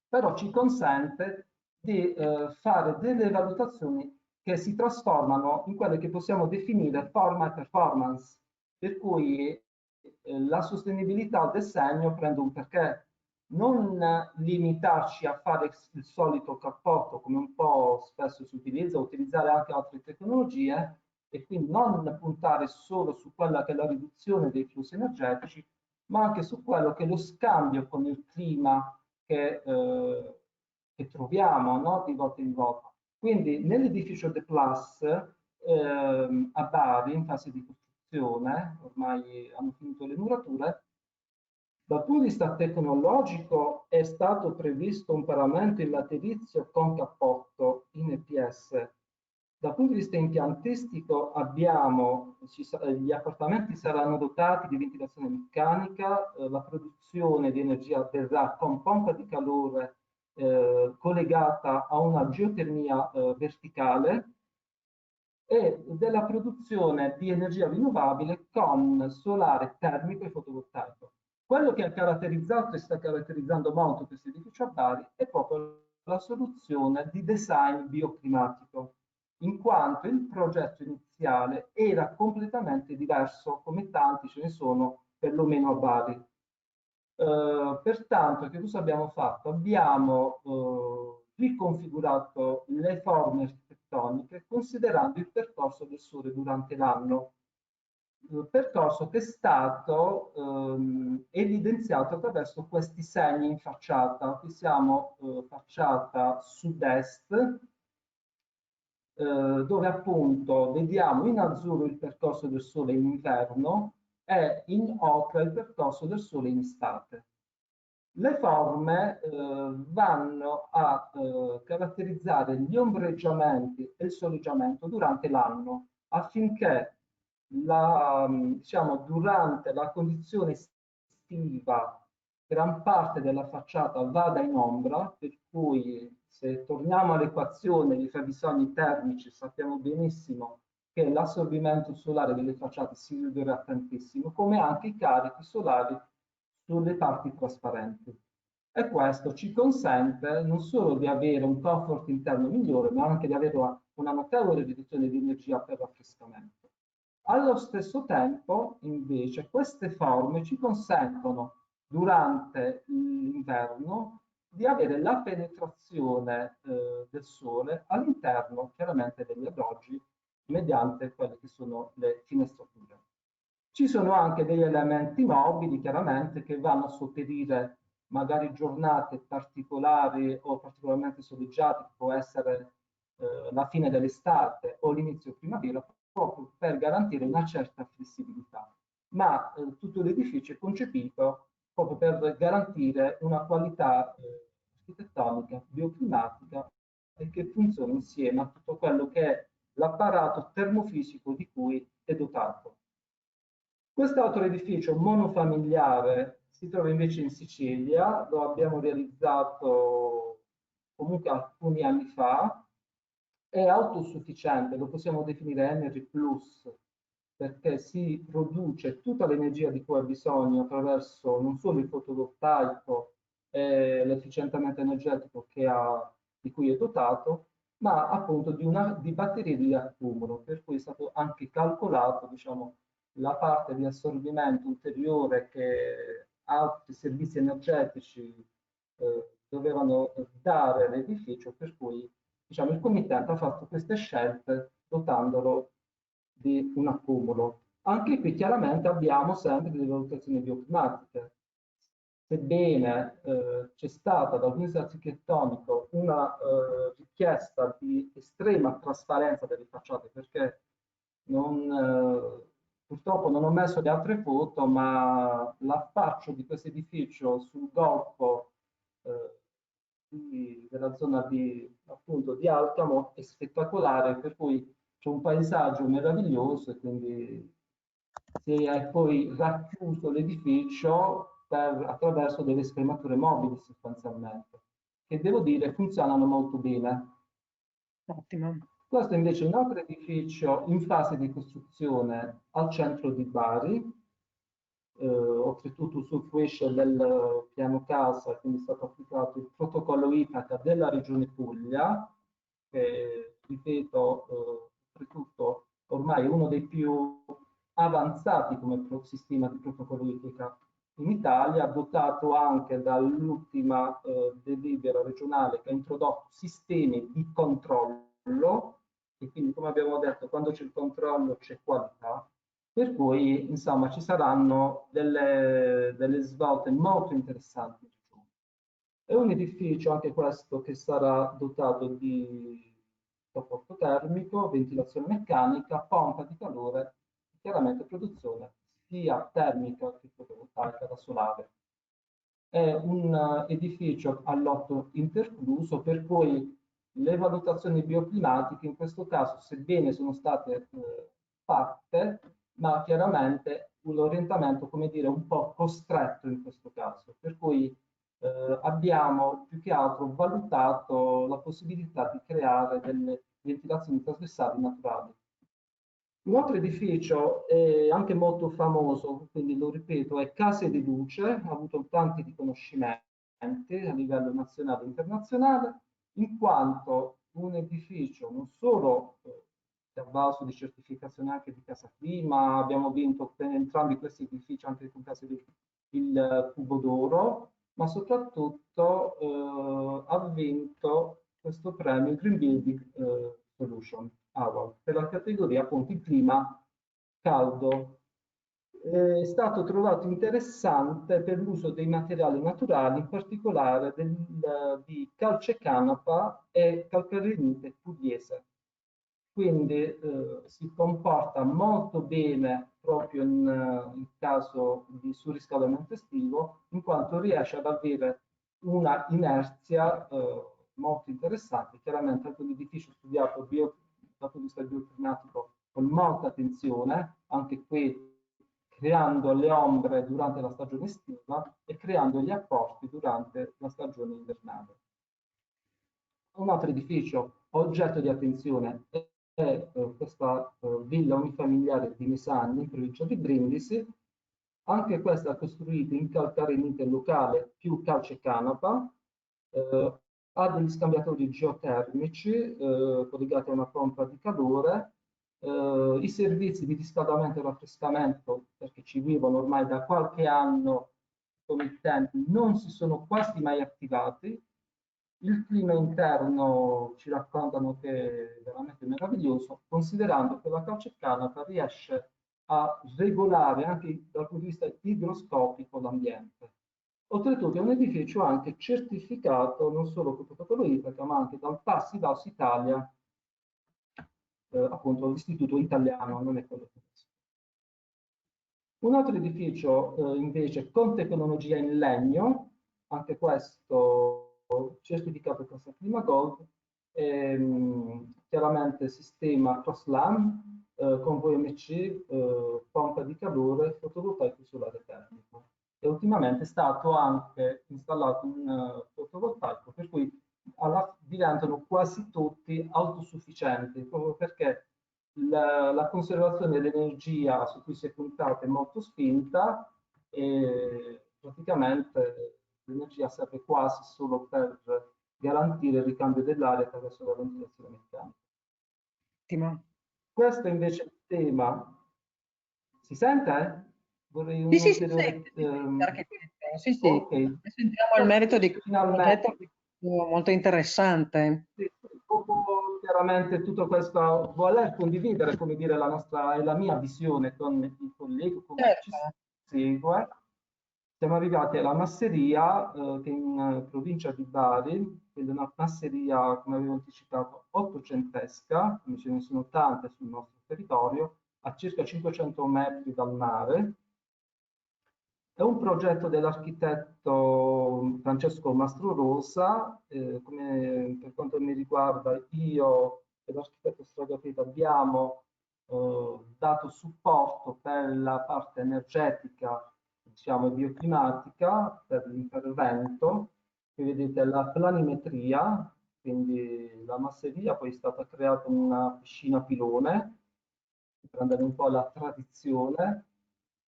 però ci consente di fare delle valutazioni che si trasformano in quelle che possiamo definire forma e performance. per cui la sostenibilità del segno prende un perché. Non limitarci a fare il solito cappotto, come un po' spesso si utilizza, utilizzare anche altre tecnologie e quindi non puntare solo su quella che è la riduzione dei flussi energetici, ma anche su quello che è lo scambio con il clima che troviamo, no? Di volta in volta. Quindi nell'edificio The Plus a Bari, in fase di costruzione, ormai hanno finito le murature, dal punto di vista tecnologico è stato previsto un paramento in laterizio con cappotto in EPS. Dal punto di vista impiantistico gli appartamenti saranno dotati di ventilazione meccanica, la produzione di energia avverrà con pompa di calore collegata a una geotermia verticale e della produzione di energia rinnovabile con solare termico e fotovoltaico. Quello che ha caratterizzato e sta caratterizzando molto questo edificio a Bari è proprio la soluzione di design bioclimatico, in quanto il progetto iniziale era completamente diverso, come tanti ce ne sono, perlomeno a Bari. Pertanto, che cosa abbiamo fatto? Abbiamo riconfigurato le forme architettoniche considerando il percorso del Sole durante l'anno, percorso che è stato evidenziato attraverso questi segni in facciata. Qui siamo facciata sud-est, dove appunto vediamo in azzurro il percorso del Sole in inverno e in ocra il percorso del Sole in estate. Le forme vanno a caratterizzare gli ombreggiamenti e il soleggiamento durante l'anno affinché diciamo, durante la condizione estiva gran parte della facciata vada in ombra, per cui se torniamo all'equazione dei fabbisogni termici sappiamo benissimo che l'assorbimento solare delle facciate si ridurrà tantissimo, come anche i carichi solari sulle parti trasparenti. E questo ci consente non solo di avere un comfort interno migliore, ma anche di avere una notevole riduzione di energia per raffrescamento. Allo stesso tempo, invece, queste forme ci consentono durante l'inverno di avere la penetrazione del sole all'interno chiaramente degli alloggi mediante quelle che sono le finestrature. Ci sono anche degli elementi mobili chiaramente che vanno a sopperire magari giornate particolari o particolarmente soleggiate, che può essere la fine dell'estate o l'inizio primavera, proprio per garantire una certa flessibilità. Ma tutto l'edificio è concepito proprio per garantire una qualità architettonica, bioclimatica e che funzioni insieme a tutto quello che è l'apparato termofisico di cui è dotato. Quest'altro edificio monofamiliare si trova invece in Sicilia, lo abbiamo realizzato comunque alcuni anni fa, è autosufficiente, lo possiamo definire Energy Plus, perché si produce tutta l'energia di cui ha bisogno attraverso non solo il fotovoltaico e l'efficientamento energetico di cui è dotato, ma appunto di batterie di accumulo, per cui è stato anche calcolato, diciamo, la parte di assorbimento ulteriore che altri servizi energetici dovevano dare all'edificio, per cui diciamo, il comitato ha fatto queste scelte dotandolo di un accumulo. Anche qui chiaramente abbiamo sempre delle valutazioni bioclimatiche. Sebbene c'è stata dal punto di vista architettonico una richiesta di estrema trasparenza delle facciate, perché purtroppo non ho messo le altre foto, ma l'affaccio di questo edificio sul golfo della zona appunto, di Alcamo è spettacolare, per cui c'è un paesaggio meraviglioso e quindi si è poi racchiuso l'edificio attraverso delle scremature mobili sostanzialmente, che devo dire funzionano molto bene. Ottimo. Questo invece è un altro edificio in fase di costruzione al centro di Bari, oltretutto usufruisce del piano casa, quindi è stato applicato il protocollo Itaca della Regione Puglia, che ripeto, oltretutto ormai uno dei più avanzati come sistema di protocollo idrica in Italia, dotato anche dall'ultima delibera regionale che ha introdotto sistemi di controllo, e quindi come abbiamo detto, quando c'è il controllo c'è qualità, per cui insomma ci saranno delle svolte molto interessanti. È un edificio anche questo che sarà dotato di rapporto termico, ventilazione meccanica, pompa di calore e chiaramente produzione sia termica che fotovoltaica da solare. È un edificio a lotto intercluso, per cui le valutazioni bioclimatiche in questo caso, sebbene sono state fatte, ma chiaramente l'orientamento, come dire, un po' costretto in questo caso, per cui abbiamo più che altro valutato la possibilità di creare delle ventilazioni trasversali naturali. Un altro edificio anche molto famoso, quindi lo ripeto, è Case di Luce, ha avuto tanti riconoscimenti a livello nazionale e internazionale, in quanto un edificio non solo a base di certificazione anche di Casa Clima, abbiamo vinto per entrambi questi edifici anche con Casa di il Cubo d'Oro, ma soprattutto ha vinto questo premio Green Building Solution Award per la categoria appunto il clima caldo. È stato trovato interessante per l'uso dei materiali naturali, in particolare di calcecanapa e calcarenite pugliese. Quindi si comporta molto bene proprio in caso di surriscaldamento estivo, in quanto riesce ad avere una inerzia molto interessante. Chiaramente anche un edificio studiato dal punto di vista bioclimatico con molta attenzione, anche qui creando le ombre durante la stagione estiva e creando gli apporti durante la stagione invernale. Un altro edificio oggetto di attenzione è questa villa unifamiliare di Mesanni, in provincia di Brindisi, anche questa costruita in calcarenite locale più calcecanapa, ha degli scambiatori geotermici collegati a una pompa di calore, i servizi di riscaldamento e raffrescamento, perché ci vivono ormai da qualche anno con i tempi, non si sono quasi mai attivati. Il clima interno ci raccontano che è veramente meraviglioso, considerando che la calcecanapa riesce a regolare anche dal punto di vista igroscopico l'ambiente. Oltretutto è un edificio anche certificato non solo con protocollo Itaca, ma anche dal Passivaus Italia, appunto l'istituto italiano, non è quello tedesco. Un altro edificio invece con tecnologia in legno, anche questo certificato Casa Clima Gold, chiaramente sistema CrossLAN, convoy MC, pompa di calore, fotovoltaico solare termico. E ultimamente è stato anche installato un fotovoltaico, per cui diventano quasi tutti autosufficienti, proprio perché la conservazione dell'energia su cui si è puntata è molto spinta e praticamente l'energia serve quasi solo per garantire il ricambio dell'aria attraverso la ventilazione meccanica. Ottimo. Questo invece è il tema. Si sente? Vorrei un Sì, sì, si ulteriore... sente, architetto. Sì, sì. ok. Adesso entriamo al Questo merito di invece questo progetto che è molto interessante. sì, dopo chiaramente tutto questo voler condividere, come dire, la nostra e la mia visione con i colleghi, con chi ci Certo. segue, siamo arrivati alla masseria che in provincia di Bari, quindi una masseria, come avevo anticipato, ottocentesca, come ce ne sono tante sul nostro territorio, a circa 500 metri dal mare. È un progetto dell'architetto Francesco Mastrorosa, per quanto mi riguarda io e l'architetto Stragapeta abbiamo dato supporto per la parte energetica, diciamo bioclimatica, per l'intervento, qui vedete la planimetria, quindi la masseria, poi è stata creata una piscina pilone, per andare un po' alla tradizione,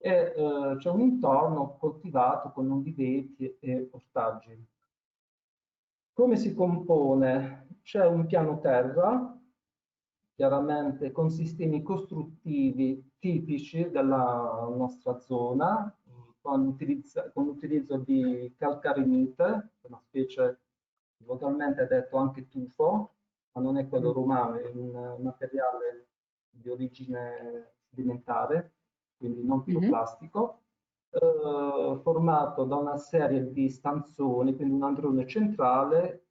e c'è un intorno coltivato con uliveti e ortaggi. Come si compone? C'è un piano terra chiaramente con sistemi costruttivi tipici della nostra zona, con l'utilizzo di calcarenite, una specie localmente detto anche tufo, ma non è quello romano, è un materiale di origine sedimentare, quindi non pietroplastico, formato da una serie di stanzoni, quindi un androne centrale,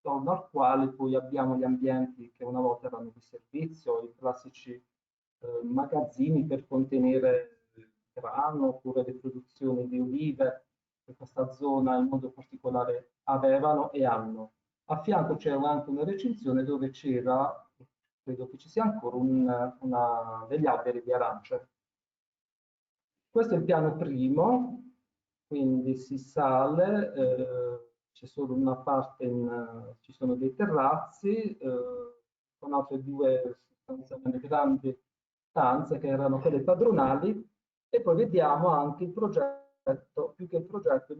attorno al quale poi abbiamo gli ambienti che una volta erano di servizio, i classici magazzini per contenere grano oppure le produzioni di olive che questa zona in modo particolare avevano e hanno. A fianco c'era anche una recinzione dove c'era, credo che ci sia ancora, degli alberi di arance. Questo è il piano primo, quindi si sale, c'è solo una parte, ci sono dei terrazzi, con altre due sostanzialmente grandi stanze che erano quelle padronali, e poi vediamo anche il progetto, più che il progetto,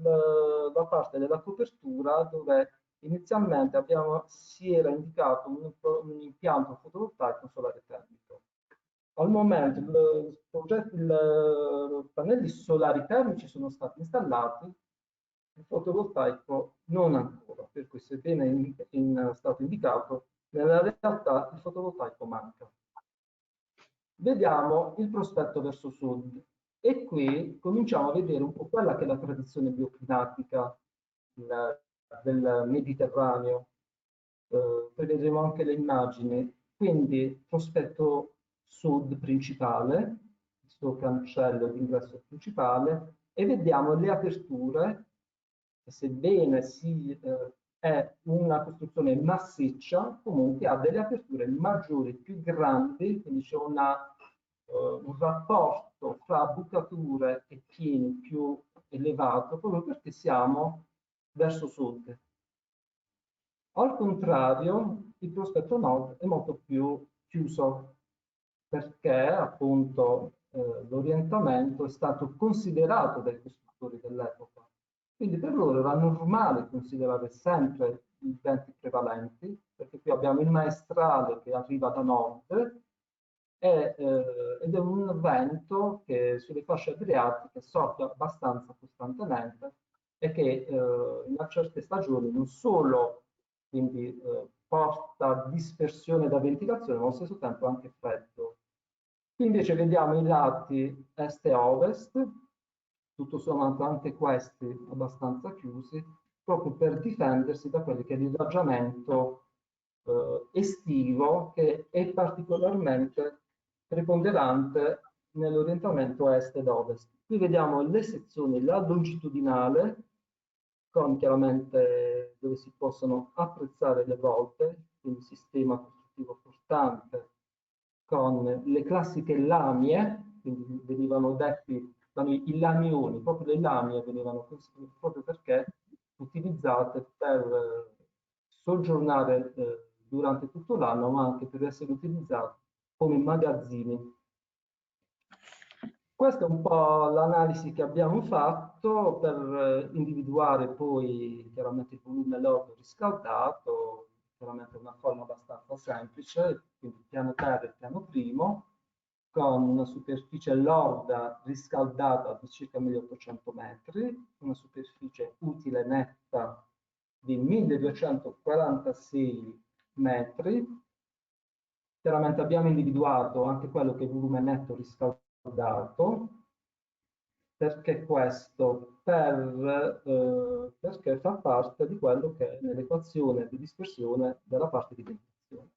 la parte della copertura dove inizialmente si era indicato un impianto fotovoltaico solare termico. Al momento i pannelli solari termici sono stati installati, il fotovoltaico non ancora, per cui sebbene in stato indicato, nella realtà il fotovoltaico manca. Vediamo il prospetto verso sud e qui cominciamo a vedere un po' quella che è la tradizione bioclimatica del Mediterraneo. Poi vedremo anche le immagini. Quindi prospetto sud principale, il suo cancello d'ingresso principale, e vediamo le aperture, che sebbene è una costruzione massiccia, comunque ha delle aperture maggiori, più grandi, quindi c'è un rapporto fra bucature e pieni più elevato, proprio perché siamo verso sud. Al contrario, il prospetto nord è molto più chiuso, perché appunto l'orientamento è stato considerato dai costruttori dell'epoca. Quindi per loro era normale considerare sempre i venti prevalenti, perché qui abbiamo il maestrale che arriva da nord ed è un vento che sulle fasce adriatiche soffia abbastanza costantemente e che in certe stagioni non solo quindi porta dispersione da ventilazione, ma allo stesso tempo anche freddo. Qui invece vediamo i lati est e ovest, tutto sommato anche questi abbastanza chiusi, proprio per difendersi da quello che è l'irraggiamento estivo, che è particolarmente preponderante nell'orientamento est ed ovest. Qui vediamo le sezioni, la longitudinale, con chiaramente dove si possono apprezzare le volte, quindi sistema costruttivo portante, con le classiche lamie, quindi venivano detti i lamioni, proprio le lamie venivano proprio perché utilizzate per soggiornare durante tutto l'anno, ma anche per essere utilizzate come magazzini. Questa è un po' l'analisi che abbiamo fatto per individuare poi chiaramente il volume lordo riscaldato, chiaramente una forma abbastanza semplice, quindi piano terra e piano primo, con una superficie lorda riscaldata di circa 1800 metri, una superficie utile netta di 1246 metri. Chiaramente abbiamo individuato anche quello che è il volume netto riscaldato. Perché questo? Perché fa parte di quello che è l'equazione di dispersione della parte di ventilazione.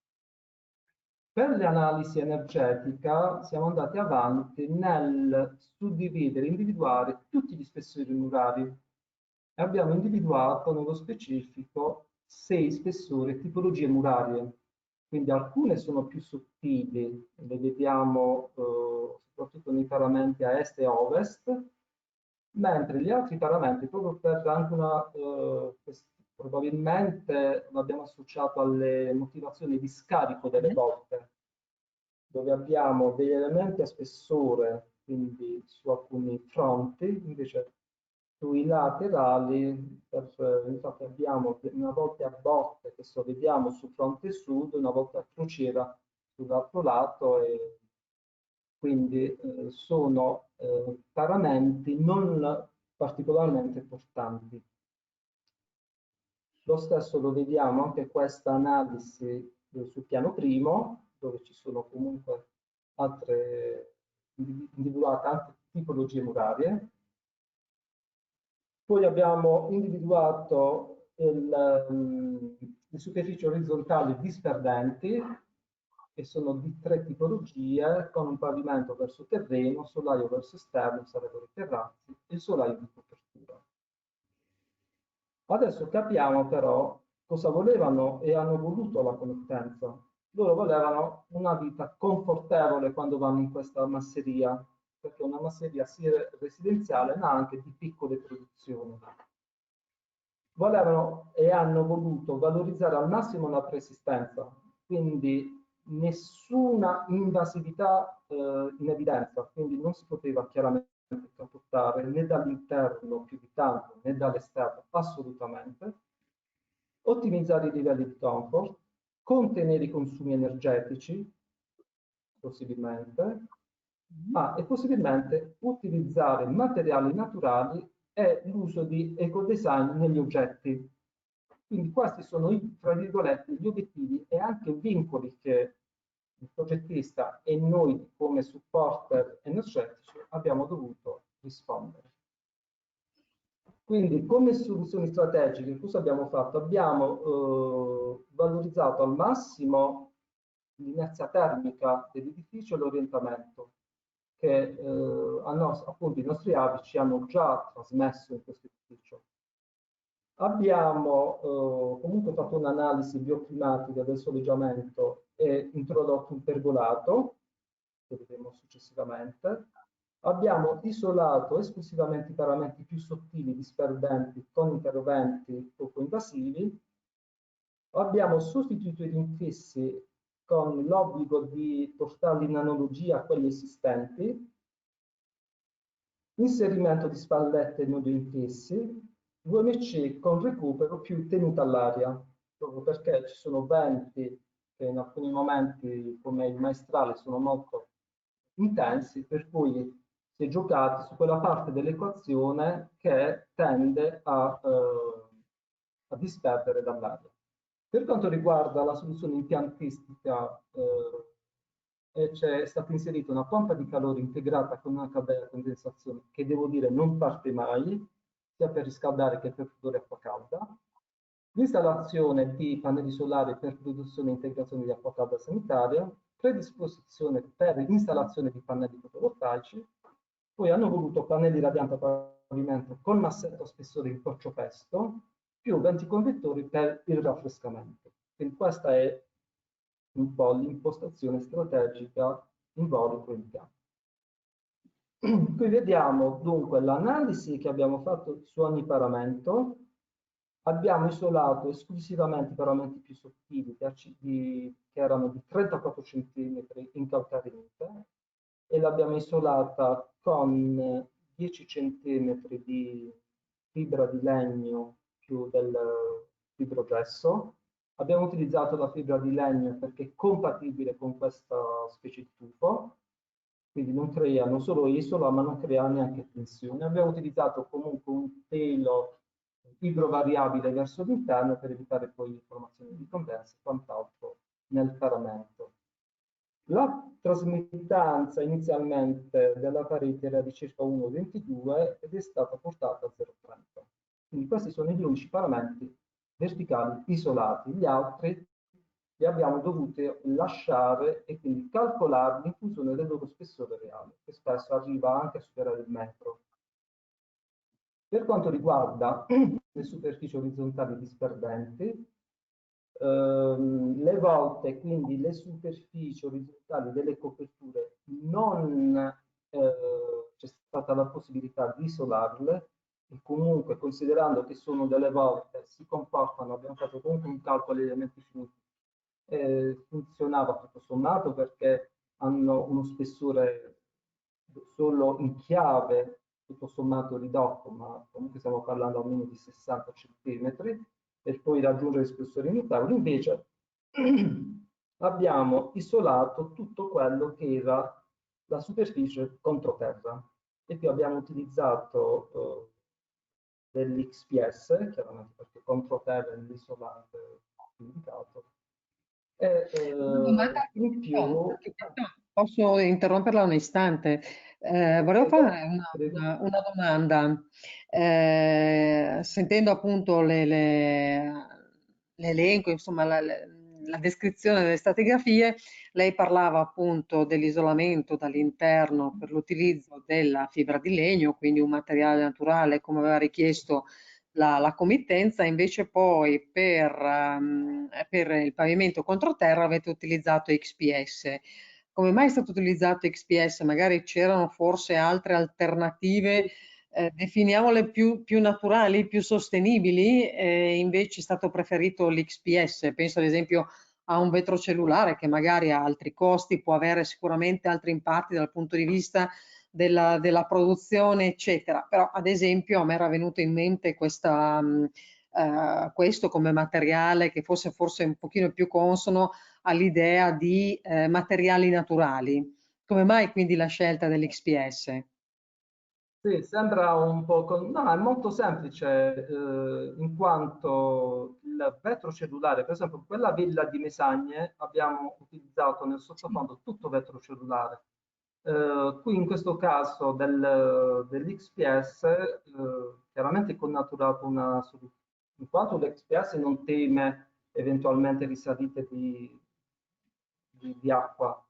Per l'analisi energetica siamo andati avanti nel suddividere, individuare tutti gli spessori murari e abbiamo individuato nello specifico 6 spessori tipologie murarie. Quindi alcune sono più sottili, le vediamo soprattutto nei paramenti a est e a ovest, mentre gli altri paramenti, proprio per anche probabilmente l'abbiamo associato alle motivazioni di scarico delle volte, dove abbiamo degli elementi a spessore, quindi su alcuni fronti, invece sui laterali, infatti abbiamo una volta a botte che vediamo su fronte sud, una volta a crociera sull'altro lato, e quindi sono paramenti non particolarmente portanti. Lo stesso lo vediamo anche questa analisi sul piano primo, dove ci sono comunque altre individuate altre tipologie murarie. Poi abbiamo individuato le superfici orizzontali disperdenti, che sono di 3 tipologie, con un pavimento verso terreno, solaio verso esterno, sarebbero i terrazzi, e il solaio di copertura. Adesso capiamo però cosa volevano e hanno voluto la committenza. Loro volevano una vita confortevole quando vanno in questa masseria, perché è una masseria sia residenziale ma anche di piccole produzioni. Volevano e hanno voluto valorizzare al massimo la preesistenza, quindi nessuna invasività in evidenza, quindi non si poteva chiaramente trasportare né dall'interno più di tanto né dall'esterno assolutamente, ottimizzare i livelli di comfort, contenere i consumi energetici, possibilmente, e possibilmente utilizzare materiali naturali e l'uso di ecodesign negli oggetti. Quindi questi sono, tra virgolette, gli obiettivi e anche i vincoli che il progettista e noi come supporter energetici abbiamo dovuto rispondere. Quindi come soluzioni strategiche cosa abbiamo fatto? Abbiamo valorizzato al massimo l'inerzia termica dell'edificio e l'orientamento che appunto i nostri avi ci hanno già trasmesso in questo edificio. Abbiamo comunque fatto un'analisi bioclimatica del soleggiamento e introdotto un pergolato, che vedremo successivamente. Abbiamo isolato esclusivamente i paramenti più sottili, disperdenti, con interventi poco invasivi. Abbiamo sostituito gli infissi con l'obbligo di portarli in analogia a quelli esistenti, inserimento di spallette e nodi infissi, VMC con recupero più tenuta all'aria, proprio perché ci sono venti che in alcuni momenti, come il maestrale, sono molto intensi, per cui si è giocato su quella parte dell'equazione che tende a disperdere dall'aria. Per quanto riguarda la soluzione impiantistica, c'è stata inserita una pompa di calore integrata con una caldera a condensazione, che devo dire non parte mai, sia per riscaldare che per produrre acqua calda. L'installazione di pannelli solari per produzione e integrazione di acqua calda sanitaria, predisposizione per installazione di pannelli fotovoltaici, poi hanno voluto pannelli radianti a pavimento con massetto a spessore in corcio pesto, più 20 convettori per il raffrescamento. Quindi questa è un po' l'impostazione strategica in volo in piano. Qui vediamo dunque l'analisi che abbiamo fatto su ogni paramento. Abbiamo isolato esclusivamente i paramenti più sottili che erano di 34 cm in calcarente e l'abbiamo isolata con 10 cm di fibra di legno più del fibrogesso. Abbiamo utilizzato la fibra di legno perché è compatibile con questa specie di tufo, quindi non crea, non solo isola, ma non crea neanche tensione. Abbiamo utilizzato comunque un telo idrovariabile verso l'interno per evitare poi formazione di condensa e quant'altro nel paramento. La trasmittanza inizialmente della parete era di circa 1,22 ed è stata portata a 0,30. Quindi questi sono gli unici paramenti verticali isolati, gli altri li abbiamo dovuti lasciare e quindi calcolarli in funzione del loro spessore reale, che spesso arriva anche a superare il metro. Per quanto riguarda le superfici orizzontali disperdenti, le volte, quindi le superfici orizzontali delle coperture, non c'è stata la possibilità di isolarle, e comunque considerando che sono delle volte, si comportano, abbiamo fatto comunque un calcolo di elementi finiti, funzionava tutto sommato perché hanno uno spessore solo in chiave tutto sommato ridotto, ma comunque stiamo parlando almeno di 60 centimetri, per poi raggiungere spessori notevoli. Invece abbiamo isolato tutto quello che era la superficie controterra e qui abbiamo utilizzato dell'XPS, chiaramente perché controterra è l'isolante indicato, e Una domanda, in più... posso interromperla un istante? Volevo Prego, fare prego. una domanda. Sentendo appunto l'elenco, insomma, la descrizione delle stratigrafie, lei parlava appunto dell'isolamento dall'interno per l'utilizzo della fibra di legno, quindi un materiale naturale come aveva richiesto la committenza, invece poi per il pavimento controterra avete utilizzato XPS. Come mai è stato utilizzato XPS? Magari c'erano forse altre alternative, definiamole più naturali, più sostenibili, e invece è stato preferito l'XPS. Penso ad esempio a un vetro cellulare che magari ha altri costi, può avere sicuramente altri impatti dal punto di vista della produzione, eccetera. Però, ad esempio, a me era venuto in mente questo come materiale che fosse forse un pochino più consono all'idea di materiali naturali. Come mai quindi la scelta dell'XPS? Sì, sembra un po'... No, è molto semplice, in quanto il vetro cellulare, per esempio, quella villa di Mesagne abbiamo utilizzato nel Sì, sottofondo tutto vetro cellulare. Qui in questo caso dell'XPS, chiaramente connaturato una soluzione, in quanto l'XPS non teme eventualmente risalite di acqua,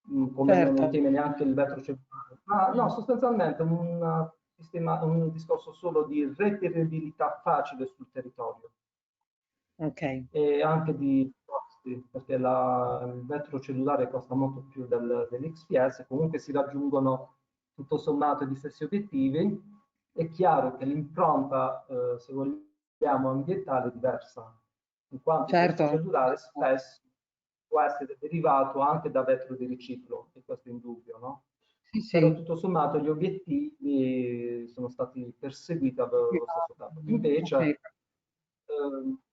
come non certo, teme neanche il vetro cellulare. Ma no, sostanzialmente un discorso solo di reperibilità facile sul territorio ok, e anche di costi, perché il vetro cellulare costa molto più dell'XPS, comunque si raggiungono tutto sommato gli stessi obiettivi. È chiaro che l'impronta, se vogliamo, ambientale è diversa, in quanto il vetro certo, cellulare spesso può essere derivato anche da vetro di riciclo, e questo è indubbio, no? sì, Però sì. tutto sommato gli obiettivi sono stati perseguiti allo stesso tempo. Ok, Invece,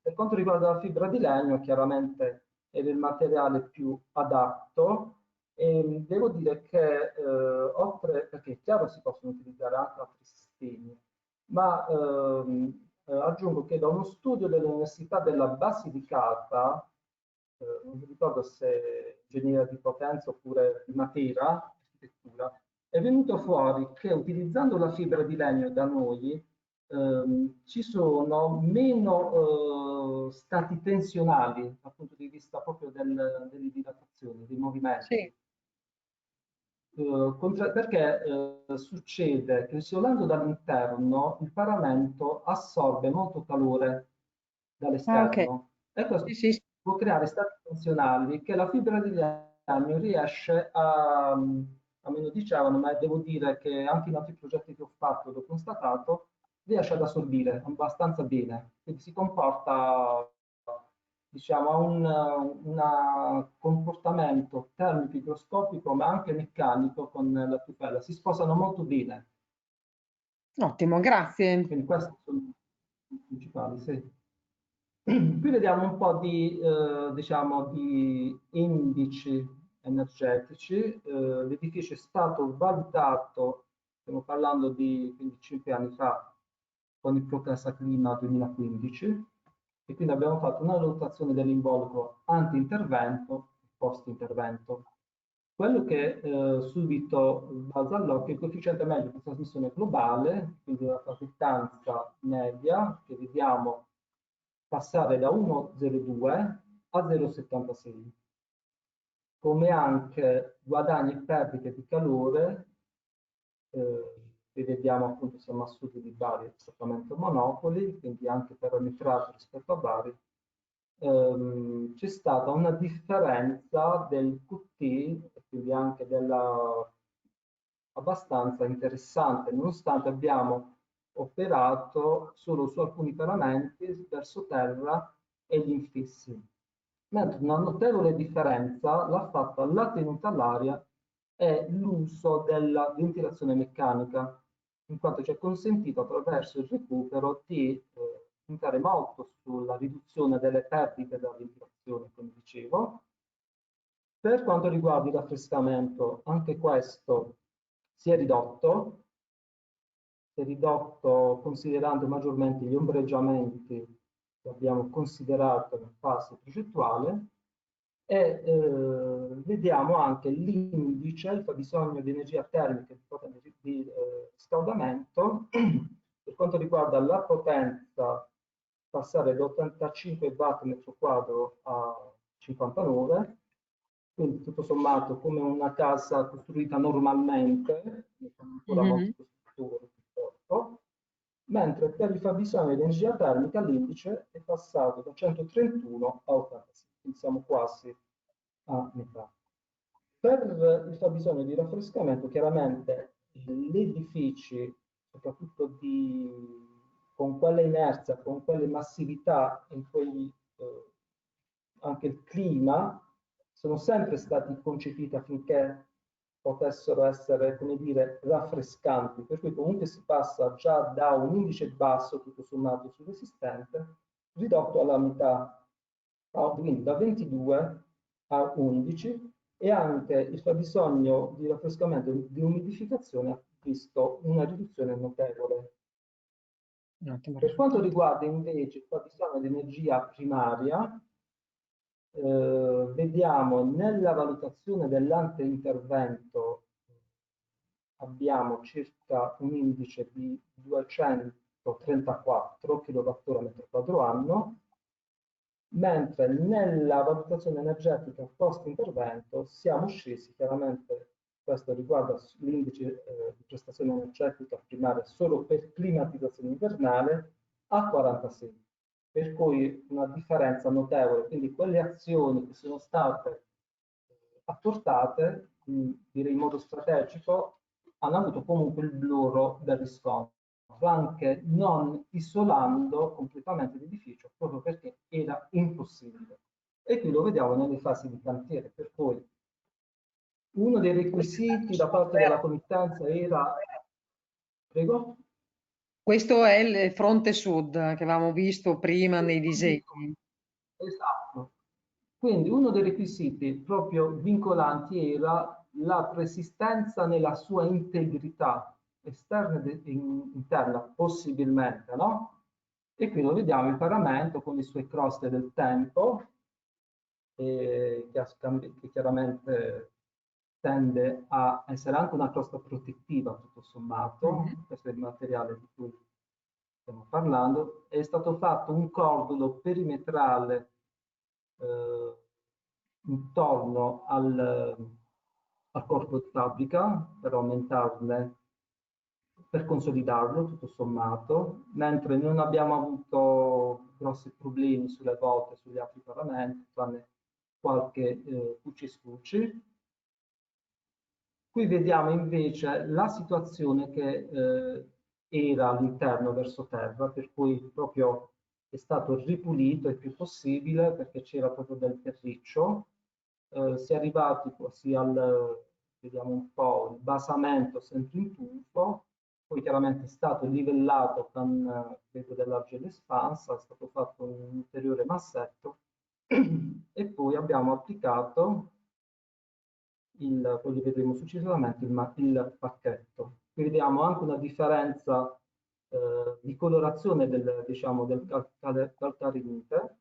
per quanto riguarda la fibra di legno, chiaramente era il materiale più adatto e devo dire che oltre, perché è chiaro si possono utilizzare anche altri sistemi, ma aggiungo che da uno studio dell'Università della Basilicata, non mi ricordo se ingegneria di Potenza oppure di Matera, architettura, è venuto fuori che utilizzando la fibra di legno da noi ci sono meno stati tensionali dal punto di vista proprio delle dilatazioni, dei movimenti. sì. Perché succede che isolando dall'interno il paramento assorbe molto calore Ah, ok. dall'esterno e questo Sì, sì, sì. può creare stati funzionali che la fibra di legno riesce a me lo dicevano, ma devo dire che anche in altri progetti che ho fatto l'ho constatato, riesce ad assorbire abbastanza bene, quindi si comporta, diciamo, ha un comportamento termico igroscopico ma anche meccanico con la pupella, si sposano molto bene, Ottimo, grazie. quindi questi sono i principali, sì. Qui vediamo un po' di, diciamo, di indici energetici. L'edificio è stato valutato, stiamo parlando di quindi 5 anni fa, con il Procassa Clima 2015, e quindi abbiamo fatto una valutazione dell'involucro anti-intervento e post-intervento. Quello che subito balza all'occhio è il coefficiente medio di trasmissione globale, quindi la trasmittanza media, che vediamo passare da 1,02 a 0,76, come anche guadagni e perdite di calore, che vediamo appunto siamo a sud di Bari, esattamente Monopoli, quindi anche parametrato rispetto a Bari, c'è stata una differenza del QT, quindi anche della abbastanza interessante, nonostante abbiamo operato solo su alcuni paramenti verso terra e gli infissi. Mentre una notevole differenza l'ha fatta la tenuta all'aria e l'uso della ventilazione meccanica. in quanto ci è consentito attraverso il recupero di puntare molto sulla riduzione delle perdite da ventilazione, come dicevo. Per quanto riguarda il raffrescamento, anche questo si è ridotto considerando maggiormente gli ombreggiamenti che abbiamo considerato in fase progettuale e vediamo anche l'indice, il fabbisogno di energia termica di riscaldamento per quanto riguarda la potenza passare da 85 watt metro quadro a 59, quindi tutto sommato come una casa costruita normalmente, con ancora molti costruttori purtroppo, mentre per il fabbisogno di energia termica l'indice è passato da 131 a 86, quindi siamo quasi a metà. Per il fabbisogno di raffrescamento, chiaramente gli edifici, soprattutto con quella inerzia, con quelle massività in cui anche il clima, sono sempre stati concepiti affinché potessero essere, come dire, raffrescanti, per cui comunque si passa già da un indice basso, tutto sommato, sul resistente, ridotto alla metà, quindi da 22 a 11, e anche il fabbisogno di raffrescamento e di umidificazione ha visto una riduzione notevole. Per quanto riguarda invece il fabbisogno di energia primaria, vediamo nella valutazione dell'anteintervento abbiamo circa un indice di 234 kWh metro quadro anno, mentre nella valutazione energetica post-intervento siamo scesi, chiaramente questo riguarda l'indice di prestazione energetica primaria solo per climatizzazione invernale, a 46. Per cui una differenza notevole, quindi quelle azioni che sono state apportate, direi in modo strategico, hanno avuto comunque il bluro del riscontro, anche non isolando completamente l'edificio, proprio perché era impossibile. E qui lo vediamo nelle fasi di cantiere, per cui uno dei requisiti da parte della committenza era... Prego? Questo è il fronte sud che avevamo visto prima nei disegni. Esatto. Quindi uno dei requisiti proprio vincolanti era la persistenza nella sua integrità esterna e interna, possibilmente, no? E qui lo vediamo il paramento con le sue croste del tempo, che chiaramente tende a essere anche una crosta protettiva, tutto sommato, questo è il materiale di cui stiamo parlando. È stato fatto un cordolo perimetrale intorno al corpo di fabbrica per aumentarne, per consolidarlo tutto sommato, mentre non abbiamo avuto grossi problemi sulle volte, sugli altri paramenti, tranne qualche cuci-scuci. Qui vediamo invece la situazione che era all'interno verso terra, per cui proprio è stato ripulito il più possibile perché c'era proprio del terriccio. Si è arrivati quasi vediamo un po', il basamento sempre in tufo, poi chiaramente è stato livellato con vedo dell'argilla espansa, è stato fatto un ulteriore massetto e poi abbiamo applicato poi vedremo successivamente il pacchetto. Qui vediamo anche una differenza di colorazione diciamo, del calcarenite,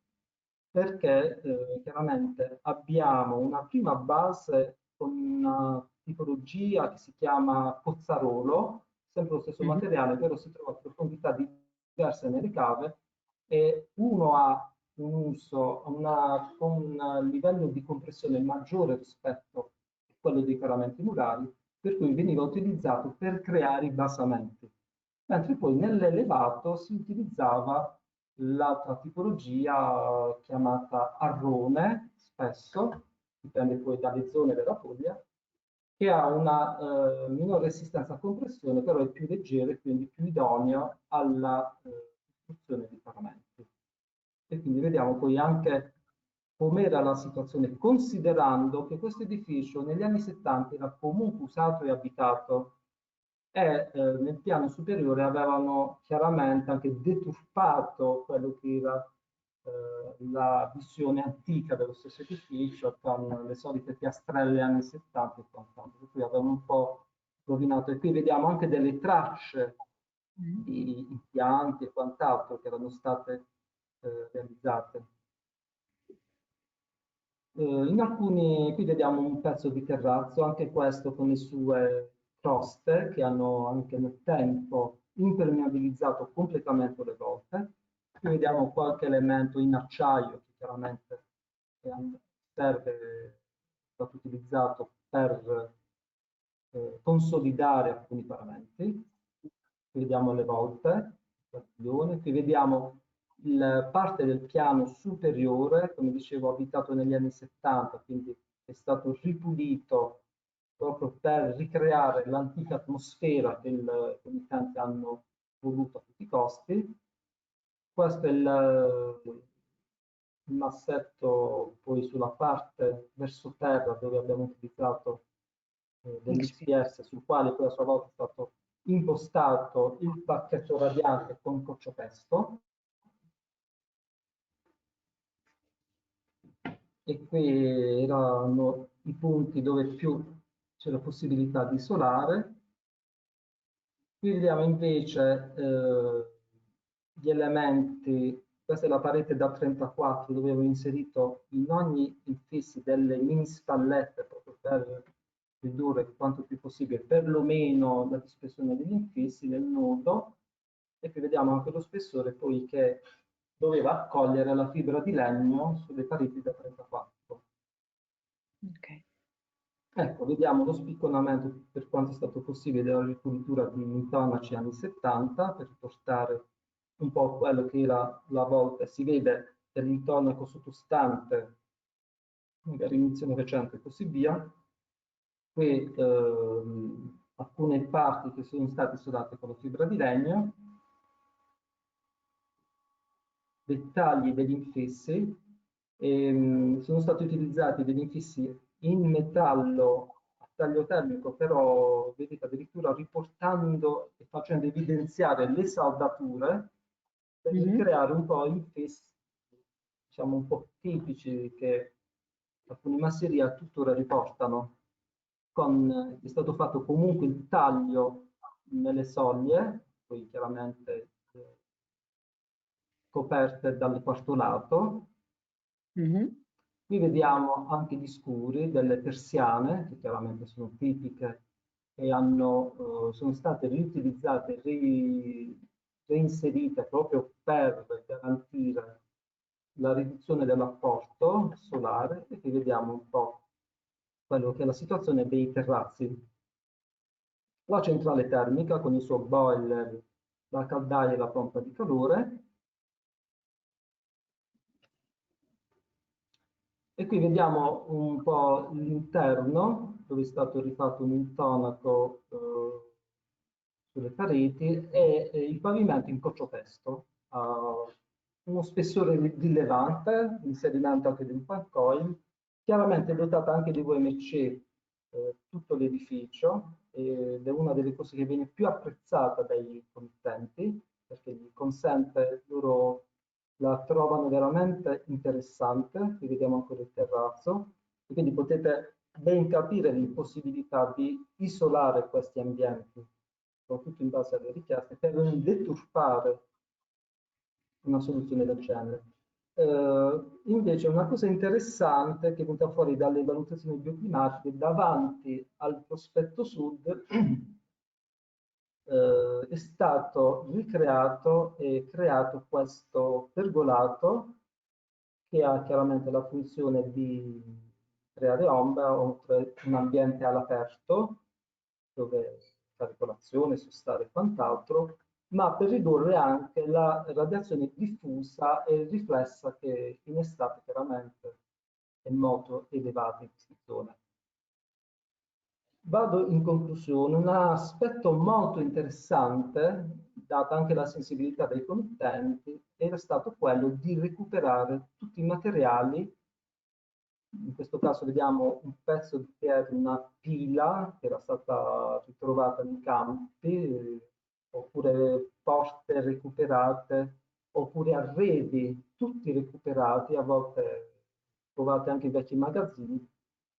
perché chiaramente abbiamo una prima base con una tipologia che si chiama Pozzarolo, sempre lo stesso materiale, però si trova a profondità diverse nelle cave, e uno ha un uso, con un livello di compressione maggiore rispetto a quello dei paramenti murali, per cui veniva utilizzato per creare i basamenti. Mentre poi nell'elevato si utilizzava l'altra tipologia chiamata arrone, spesso, dipende poi dalle zone della foglia, che ha una minore resistenza a compressione, però è più leggero e quindi più idoneo alla costruzione di paramenti. E quindi vediamo poi anche com'era la situazione, considerando che questo edificio negli anni 70 era comunque usato e abitato e nel piano superiore avevano chiaramente anche deturpato quello che era la visione antica dello stesso edificio con le solite piastrelle anni 70 e quant'altro, per cui avevano un po' rovinato. E qui vediamo anche delle tracce di impianti e quant'altro che erano state realizzate. In alcuni, qui vediamo un pezzo di terrazzo, anche questo con le sue croste che hanno anche nel tempo impermeabilizzato completamente le volte. Qui vediamo qualche elemento in acciaio che chiaramente serve, è stato utilizzato per consolidare alcuni paramenti. Qui vediamo le volte, qui vediamo parte del piano superiore, come dicevo, abitato negli anni 70, quindi è stato ripulito proprio per ricreare l'antica atmosfera che gli abitanti hanno voluto a tutti i costi. Questo è il massetto poi sulla parte verso terra dove abbiamo utilizzato dell'XPS, sul quale poi a sua volta è stato impostato il pacchetto radiante con cocciapesto. E qui erano i punti dove più c'è la possibilità di isolare. Qui vediamo invece gli elementi, questa è la parete da 34 dove avevo inserito in ogni infissi delle mini spallette proprio per ridurre quanto più possibile perlomeno la dispersione degli infissi nel nodo. E qui vediamo anche lo spessore poi che doveva accogliere la fibra di legno sulle pareti da 34. Okay. Ecco, vediamo lo spicconamento per quanto è stato possibile della ripulitura di intonaci anni 70 per riportare un po' quello che era la volta. Si vede dell'intonaco sottostante, magari inizio Novecento e così via. Qui alcune parti che sono state isolate con la fibra di legno, dettagli degli infissi, sono stati utilizzati degli infissi in metallo a taglio termico, però vedete addirittura riportando e facendo evidenziare le saldature per creare un po' infissi, diciamo un po' tipici che alcune masserie tuttora riportano. È stato fatto comunque il taglio nelle soglie, poi chiaramente coperte dal quarto lato. Qui vediamo anche gli scuri delle persiane, che chiaramente sono tipiche e sono state riutilizzate, reinserite proprio per garantire la riduzione dell'apporto solare. E qui vediamo un po' quello che è la situazione dei terrazzi. La centrale termica con il suo boiler, la caldaia e la pompa di calore. E qui vediamo un po' l'interno, dove è stato rifatto un intonaco sulle pareti e il pavimento in cocciapesto. Uno spessore rilevante, l'inserimento anche di un pancoil, chiaramente dotato anche di VMC tutto l'edificio, ed è una delle cose che viene più apprezzata dai committenti, perché gli consente loro la trovano veramente interessante. Qui vediamo ancora il terrazzo, e quindi potete ben capire l'impossibilità di isolare questi ambienti, soprattutto in base alle richieste, per non deturpare una soluzione del genere. Invece una cosa interessante che è venuta fuori dalle valutazioni bioclimatiche, davanti al prospetto sud è stato ricreato e creato questo pergolato che ha chiaramente la funzione di creare ombra, oltre un ambiente all'aperto dove fare colazione, sostare e quant'altro, ma per ridurre anche la radiazione diffusa e riflessa che in estate chiaramente è molto elevata in queste zone. Vado in conclusione. Un aspetto molto interessante, data anche la sensibilità dei committenti, era stato quello di recuperare tutti i materiali in questo caso vediamo un pezzo di pietra, una pila che era stata ritrovata nei campi, oppure porte recuperate, oppure arredi tutti recuperati, a volte trovate anche in vecchi magazzini,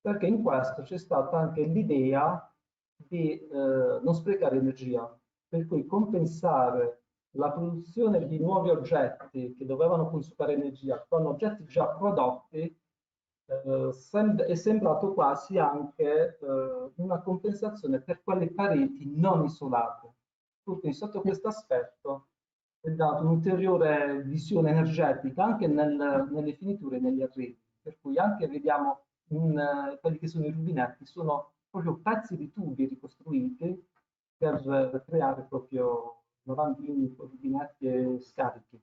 perché in questo c'è stata anche l'idea di non sprecare energia, per cui compensare la produzione di nuovi oggetti che dovevano consumare energia con oggetti già prodotti è sembrato quasi anche una compensazione per quelle pareti non isolate. Quindi sotto questo aspetto è data un'ulteriore visione energetica anche nelle finiture e negli arredi, per cui anche vediamo quelli che sono i rubinetti, sono proprio pezzi di tubi ricostruiti per creare proprio lavandini, rubinetti e scarichi.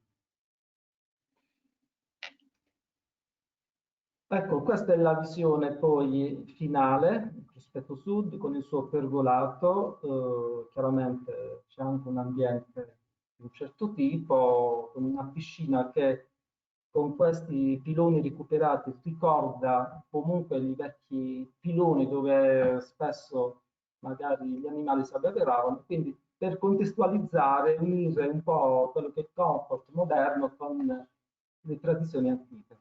Ecco, questa è la visione poi finale, il prospetto sud con il suo pergolato, chiaramente c'è anche un ambiente di un certo tipo, con una piscina che con questi piloni recuperati ricorda comunque i vecchi piloni dove spesso magari gli animali si abbeveravano, quindi per contestualizzare, unire un po' quello che è il comfort moderno con le tradizioni antiche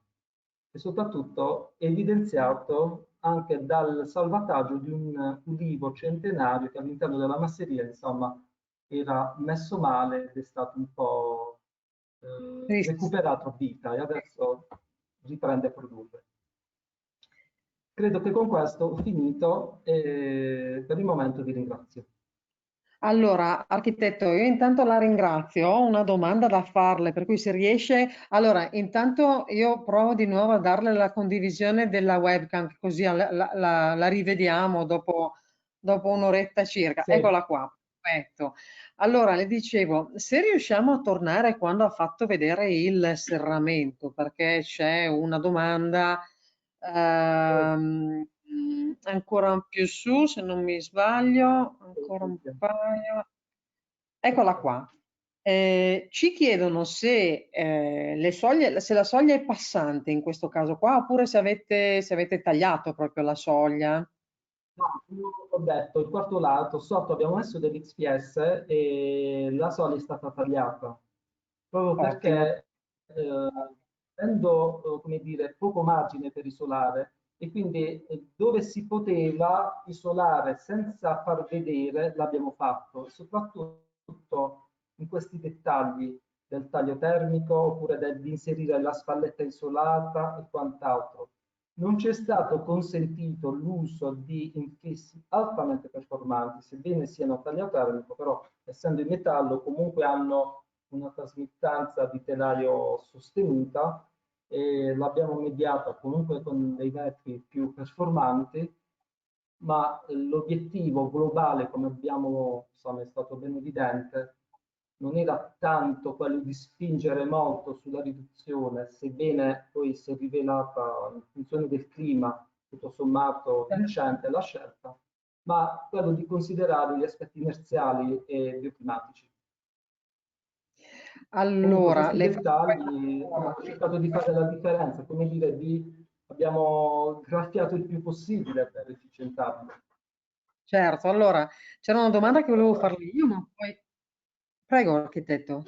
e soprattutto evidenziato anche dal salvataggio di un ulivo centenario che all'interno della masseria, insomma, era messo male ed è stato un po' Triste. recuperato a vita e adesso riprende a produrre. Credo che con questo ho finito e per il momento vi ringrazio. Allora, architetto, io intanto la ringrazio, ho una domanda da farle, per cui se riesce, allora, intanto io provo di nuovo a darle la condivisione della webcam, così la rivediamo dopo un'oretta circa. Sì. Eccola qua, perfetto. Allora, le dicevo, se riusciamo a tornare quando ha fatto vedere il serramento, perché c'è una domanda ancora più su, se non mi sbaglio, ancora un paio. Eccola qua. Ci chiedono se, se la soglia è passante in questo caso qua, oppure se avete tagliato proprio la soglia. No, come ho detto, il quarto lato, sotto abbiamo messo dell'XPS e la soglia è stata tagliata, proprio Ottimo. perché avendo, come dire, poco margine per isolare e quindi dove si poteva isolare senza far vedere l'abbiamo fatto, soprattutto in questi dettagli del taglio termico oppure di inserire la spalletta isolata e quant'altro. Non ci è stato consentito l'uso di infissi altamente performanti, sebbene siano a taglio termico, però essendo in metallo comunque hanno una trasmittanza di telaio sostenuta e l'abbiamo mediata comunque con dei vetri più performanti, ma l'obiettivo globale, come abbiamo, insomma, è stato ben evidente, non era tanto quello di spingere molto sulla riduzione, sebbene poi si è rivelata in funzione del clima tutto sommato vincente la scelta, ma quello di considerare gli aspetti inerziali e bioclimatici. Comunque Allora, questi le faccio dettagli ho cercato di fare la differenza, come dire, abbiamo graffiato il più possibile per efficientarlo. certo, allora c'era una domanda che volevo farle io, ma poi prego, architetto.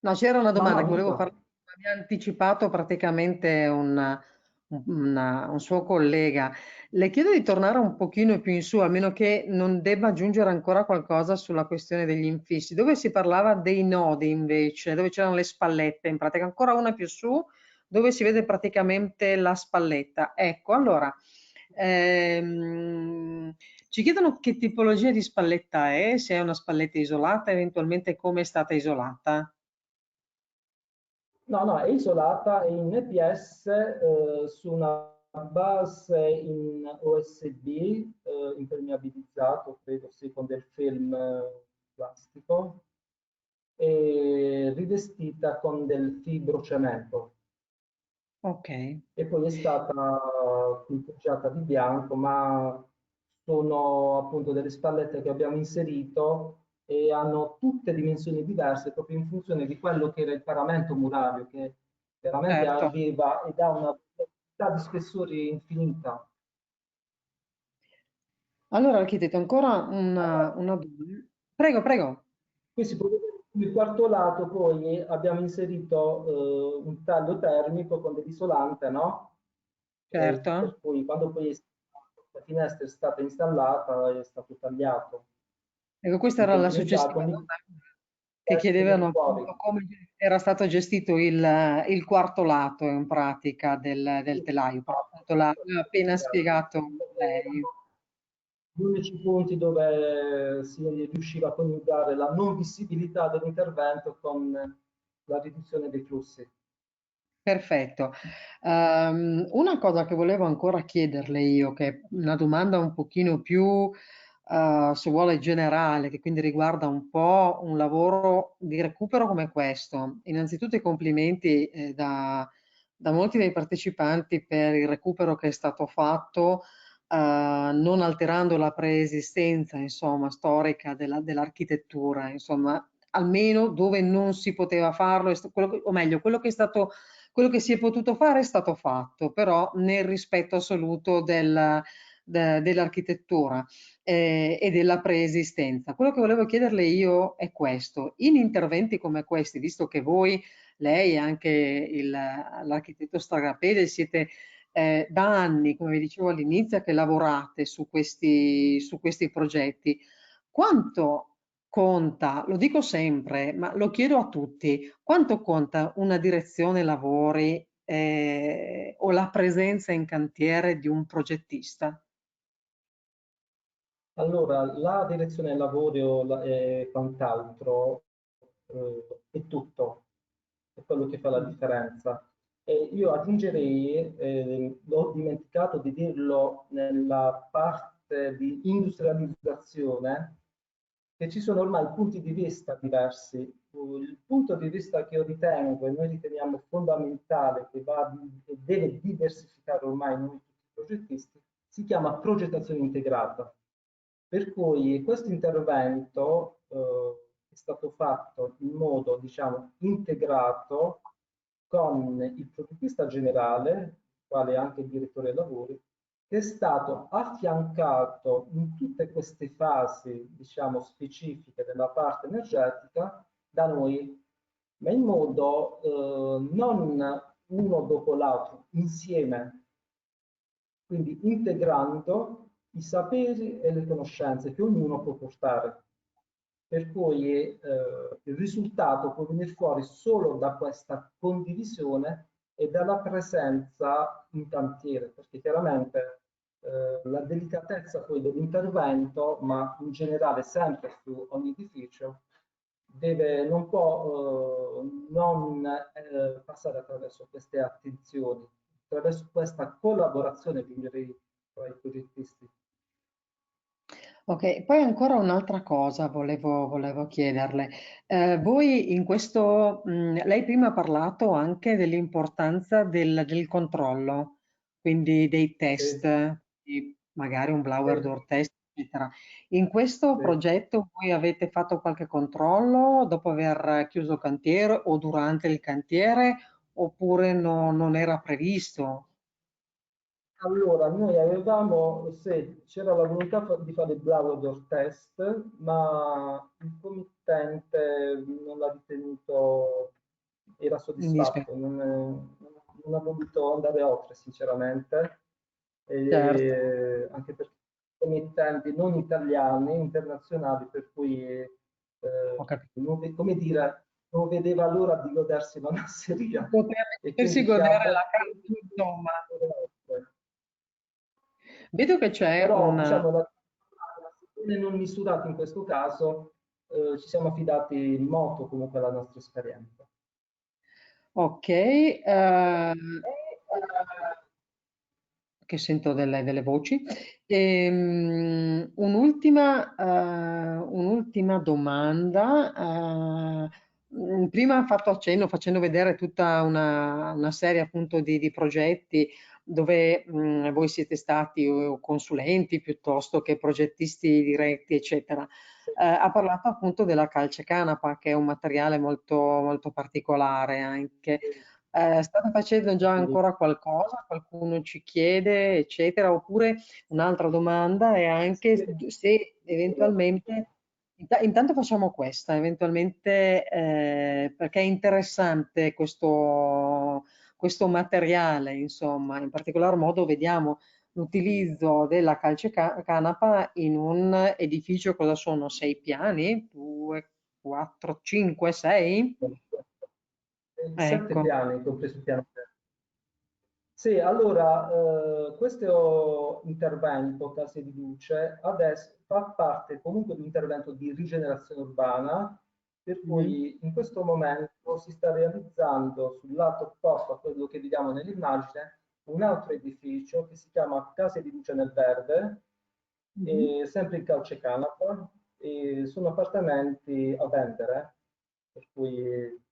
No, c'era una No, domanda no, che volevo dica. farle, mi ha anticipato praticamente un suo collega. Le chiedo di tornare un pochino più in su, almeno che non debba aggiungere ancora qualcosa sulla questione degli infissi, dove si parlava dei nodi invece, dove c'erano le spallette, in pratica ancora una più su, dove si vede praticamente la spalletta. Ecco, allora, ehm, ci chiedono che tipologia di spalletta è, se è una spalletta isolata, eventualmente come è stata isolata. No, no, è isolata è in EPS su una base in OSB impermeabilizzato, credo sì, con del film plastico e rivestita con del fibrocemento Ok. e poi è stata pinteggiata di bianco, ma sono appunto delle spallette che abbiamo inserito e hanno tutte dimensioni diverse proprio in funzione di quello che era il paramento murario che veramente certo. arriva ed ha una quantità di spessori infinita. Allora, architetto, ancora una domanda. Prego, prego. Qui si può vedere sul quarto lato, poi abbiamo inserito un taglio termico con dell'isolante, no? Certo. Per cui quando poi la finestra è stata installata è stato tagliato Ecco, questa in era la continuità successiva con il domanda che testo viene chiedevano fuori. appunto come era stato gestito il quarto lato in pratica del telaio, però appunto l'ha appena spiegato lei. Gli unici punti dove si riusciva a coniugare la non visibilità dell'intervento con la riduzione dei flussi. Perfetto. Una cosa che volevo ancora chiederle io, che è una domanda un pochino più, se vuole, generale, che quindi riguarda un po' un lavoro di recupero come questo. Innanzitutto i complimenti, da molti dei partecipanti per il recupero che è stato fatto, non alterando la preesistenza, insomma, storica dell'architettura, insomma, almeno dove non si poteva farlo, o meglio, quello che si è potuto fare è stato fatto, però nel rispetto assoluto dell'architettura e della preesistenza. Quello che volevo chiederle io è questo: in interventi come questi, visto che voi, lei e anche l'architetto Stragapede siete da anni, come vi dicevo all'inizio, che lavorate su questi progetti, quanto conta, lo dico sempre, ma lo chiedo a tutti, quanto conta una direzione lavori o la presenza in cantiere di un progettista? Allora, la direzione lavori e quant'altro è tutto, è quello che fa la differenza. E io aggiungerei, l'ho dimenticato di dirlo nella parte di industrializzazione, che ci sono ormai punti di vista diversi. Il punto di vista che io ritengo e noi riteniamo fondamentale, che e deve diversificare ormai noi tutti i progettisti, si chiama progettazione integrata. Per cui questo intervento è stato fatto in modo, diciamo, integrato con il progettista generale, quale anche il direttore dei lavori, che è stato affiancato in tutte queste fasi, diciamo, specifiche della parte energetica da noi, ma in modo non uno dopo l'altro, insieme, quindi integrando i saperi e le conoscenze che ognuno può portare. Per cui il risultato può venire fuori solo da questa condivisione e dalla presenza in cantiere, perché chiaramente la delicatezza poi dell'intervento, ma in generale sempre su ogni edificio, non può non passare attraverso queste attenzioni, attraverso questa collaborazione, aggiungerei, tra i progettisti. Ok, poi ancora un'altra cosa volevo chiederle. Voi in questo, lei prima ha parlato anche dell'importanza del controllo, quindi dei Sì, test, magari un blower sì, door test, eccetera. In questo sì. progetto voi avete fatto qualche controllo dopo aver chiuso il cantiere o durante il cantiere, oppure non era previsto? Allora, noi avevamo, se c'era la volontà di fare il Blavodor test, ma il committente non l'ha ritenuto, era Indispe- soddisfatto, non ha voluto andare oltre, sinceramente, Certo, anche perché committenti non italiani, internazionali, per cui, ho capito. come dire, non vedeva l'ora di godersi la masseria e Potersi quindi ci ha godere la casa, battuto. insomma. Vedo che c'è Però un... diciamo la non misurata in questo caso, ci siamo affidati in moto comunque alla nostra esperienza. Ok, che sento delle voci. Un'ultima domanda. Prima ha fatto accenno facendo vedere tutta una serie appunto di progetti dove voi siete stati o consulenti piuttosto che progettisti diretti, eccetera. Ha parlato appunto della calcecanapa, che è un materiale molto, molto particolare anche. State facendo già Quindi, ancora qualcosa? Qualcuno ci chiede, eccetera? Oppure un'altra domanda è anche sì, se eventualmente, intanto facciamo questa, eventualmente perché è interessante questo materiale, insomma, in particolar modo vediamo l'utilizzo della calcecanapa in un edificio, cosa sono? 6 piani? 2, 4, 5, 6? 7 Ecco. piani, compreso il piano terra. Sì, allora, questo intervento, case di luce, adesso fa parte comunque di un intervento di rigenerazione urbana, per Mhm. cui in questo momento si sta realizzando sul lato opposto a quello che vediamo nell'immagine un altro edificio che si chiama Case di Luce nel Verde, Mhm. sempre in Calcecanapa, e sono appartamenti a vendere, per cui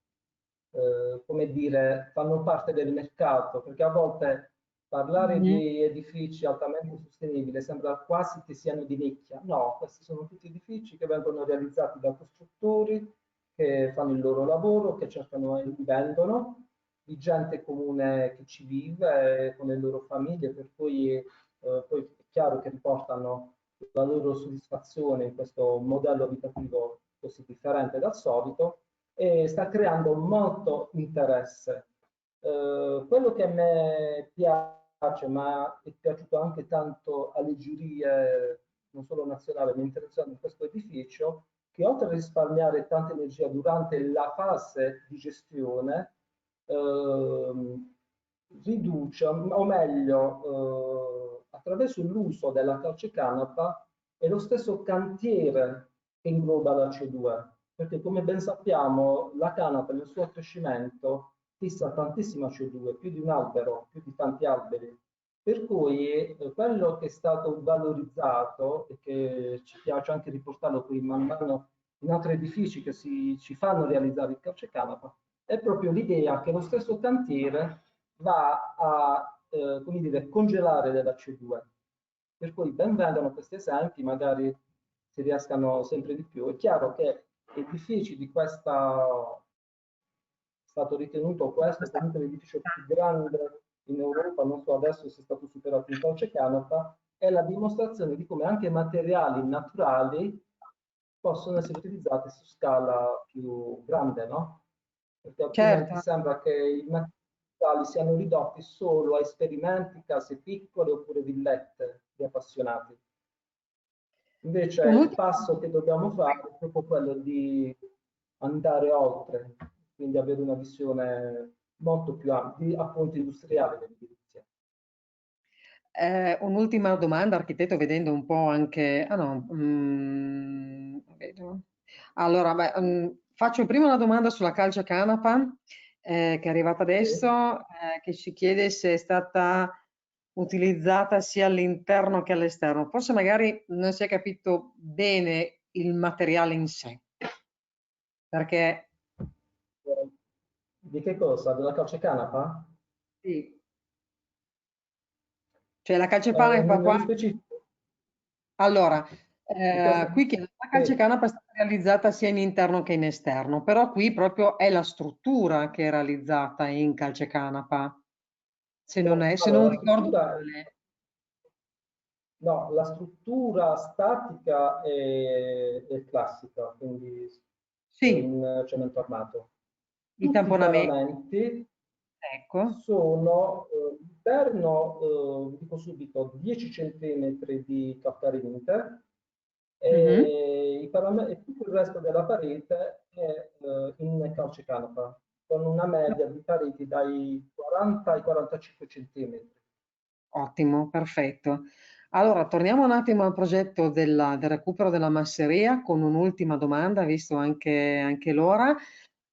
come dire, fanno parte del mercato, perché a volte parlare Mhm. di edifici altamente sostenibili sembra quasi che siano di nicchia. No, questi sono tutti edifici che vengono realizzati da costruttori che fanno il loro lavoro, che cercano e vendono, di gente comune che ci vive con le loro famiglie, per cui poi è chiaro che riportano la loro soddisfazione in questo modello abitativo così differente dal solito e sta creando molto interesse. Quello che a me piace, ma è piaciuto anche tanto alle giurie, non solo nazionali ma internazionali, di questo edificio, che oltre a risparmiare tanta energia durante la fase di gestione, ehm, riduce, o meglio, attraverso l'uso della calcecanapa, è lo stesso cantiere che ingloba la C2, perché come ben sappiamo la canapa nel suo crescimento fissa tantissima CO2, più di un albero, più di tanti alberi. Per cui quello che è stato valorizzato e che ci piace anche riportarlo qui man mano in altri edifici che ci fanno realizzare il calcecanapa è proprio l'idea che lo stesso cantiere va a come dire, congelare della CO2. Per cui ben vengano questi esempi, magari si riescano sempre di più. È chiaro che edifici di questa è stato ritenuto questo comunque l'edificio più grande in Europa, non so adesso se è stato superato in Dolce Canapa, è la dimostrazione di come anche materiali naturali possono essere utilizzati su scala più grande, no? Perché altrimenti Certo. sembra che i materiali siano ridotti solo a esperimenti, case piccole oppure villette di appassionati. Invece il Un'ultima passo che dobbiamo fare è proprio quello di andare oltre, quindi avere una visione molto più ampia, appunto industriale dell'edilizia. un'ultima domanda, architetto, vedendo un po' anche... Ah no, vedo. Allora, beh, faccio prima una domanda sulla calcia canapa, che è arrivata Sì. adesso, che ci chiede se è stata utilizzata sia all'interno che all'esterno. Forse magari non si è capito bene il materiale in sé, perché Di che cosa? Della calcecanapa? sì, cioè la calcecanapa qua. Nello specifico, Allora, di cosa? qui che la Sì. calcecanapa è stata realizzata sia in interno che in esterno, però qui proprio è la struttura che è realizzata in calcecanapa, se Allora, non la ricordo struttura, male. no, la struttura statica è classica, quindi è Sì, in cemento armato. i Tutti i tamponamenti, paramenti ecco. sono interno, dico subito, 10 cm di calcarenite Mhm. e tutto il resto della parete è in calcecanapa, con una media di pareti dai 40 ai 45 cm. Ottimo, perfetto. Allora, torniamo un attimo al progetto del recupero della masseria con un'ultima domanda, visto anche l'ora,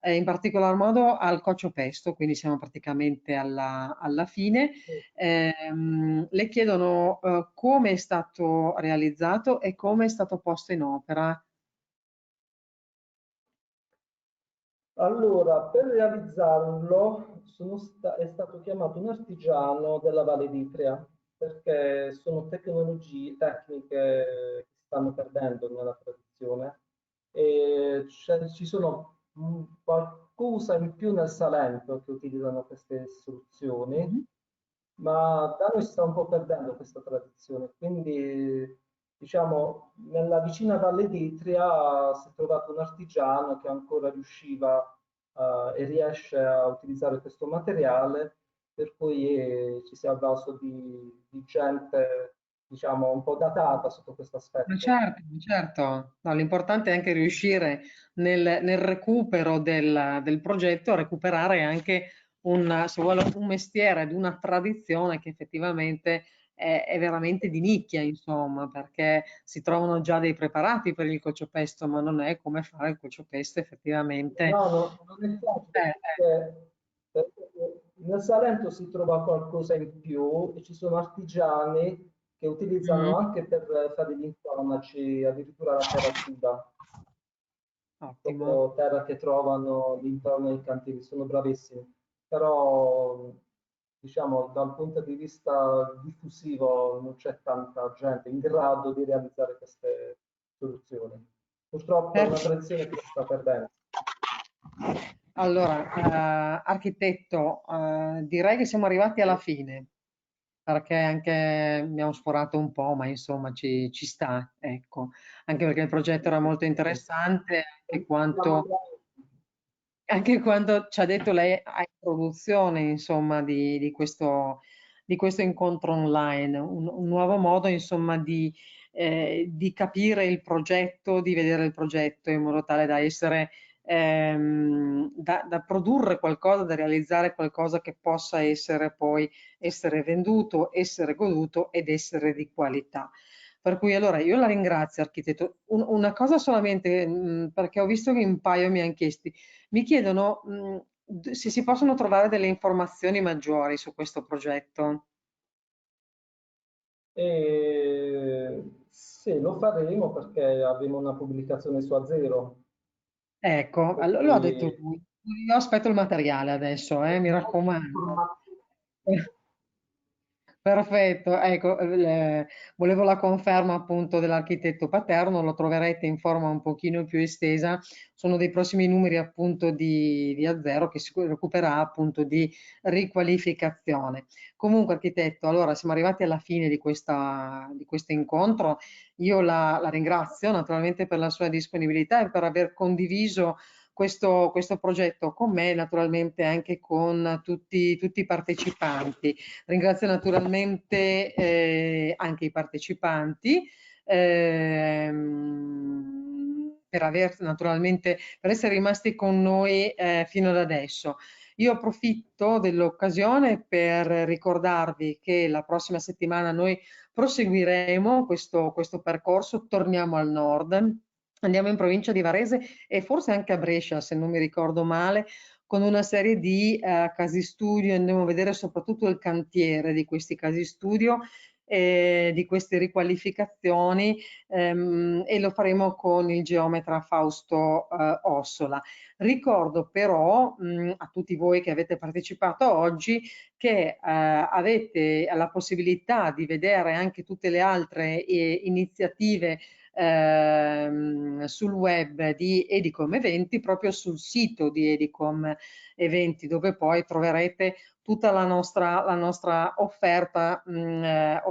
in particolar modo al Cocio Pesto, quindi siamo praticamente alla fine. Le chiedono come è stato realizzato e come è stato posto in opera. Allora, per realizzarlo è stato chiamato un artigiano della Valle d'Itria, perché sono tecnologie, tecniche che si stanno perdendo nella tradizione. E ci sono qualcosa in più nel Salento che utilizzano queste soluzioni, Mhm. ma da noi si sta un po' perdendo questa tradizione. Quindi, diciamo, nella vicina Valle d'Itria si è trovato un artigiano che ancora riusciva e riesce a utilizzare questo materiale, per cui ci si è avvalso di gente, diciamo, un po' datata sotto questo aspetto. Ma certo. No, l'importante è anche riuscire nel recupero del progetto a recuperare anche se vuole, un mestiere ed una tradizione che effettivamente è veramente di nicchia, insomma, perché si trovano già dei preparati per il cociopesto, ma non è come fare il cociopesto effettivamente. No, non è facile Eh, perché nel Salento si trova qualcosa in più e ci sono artigiani che utilizzano mm, anche per fare gli intonaci, addirittura la terra cruda, ottimo. proprio terra che trovano all'interno dei cantieri, sono bravissimi. Però, diciamo, dal punto di vista diffusivo non c'è tanta gente in grado di realizzare queste soluzioni. Purtroppo è una Certo. tradizione che si sta perdendo. Allora, architetto, direi che siamo arrivati alla fine, perché anche abbiamo sforato un po', ma insomma ci sta, ecco, anche perché il progetto era molto interessante, anche quando ci ha detto lei a introduzione, insomma, di questo incontro online, un nuovo modo, insomma, di capire il progetto, di vedere il progetto in modo tale da essere, da produrre qualcosa, da realizzare qualcosa che possa essere poi essere venduto, essere goduto ed essere di qualità. Per cui allora io la ringrazio, architetto. Una cosa solamente, perché ho visto che un paio mi hanno chiesti. Mi chiedono, se si possono trovare delle informazioni maggiori su questo progetto. E sì, lo faremo perché abbiamo una pubblicazione su Azero, Ecco, per lo ha detto cui lui. Io aspetto il materiale adesso, mi raccomando. Perfetto, ecco, volevo la conferma appunto dell'architetto Paterno, lo troverete in forma un pochino più estesa, sono dei prossimi numeri appunto di A0 che si occuperà appunto di riqualificazione. Comunque architetto, allora siamo arrivati alla fine di questo incontro, io la ringrazio naturalmente per la sua disponibilità e per aver condiviso questo progetto con me, naturalmente anche con tutti i partecipanti. Ringrazio naturalmente anche i partecipanti per per essere rimasti con noi fino ad adesso. Io approfitto dell'occasione per ricordarvi che la prossima settimana noi proseguiremo questo percorso, torniamo al nord, andiamo in provincia di Varese e forse anche a Brescia, se non mi ricordo male, con una serie di casi studio, andiamo a vedere soprattutto il cantiere di questi casi studio, di queste riqualificazioni e lo faremo con il geometra Fausto Ossola. Ricordo però a tutti voi che avete partecipato oggi che avete la possibilità di vedere anche tutte le altre iniziative sul web di Edicom Eventi, proprio sul sito di Edicom Eventi, dove poi troverete tutta la nostra offerta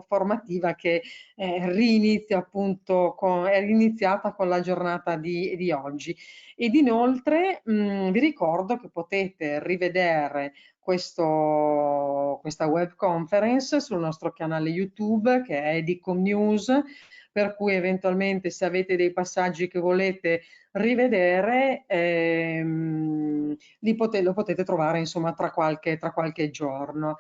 formativa che rinizia appunto è riniziata con la giornata di oggi. Ed inoltre vi ricordo che potete rivedere questa web conference sul nostro canale YouTube che è Edicom News, per cui eventualmente se avete dei passaggi che volete rivedere, lo potete trovare insomma tra qualche giorno.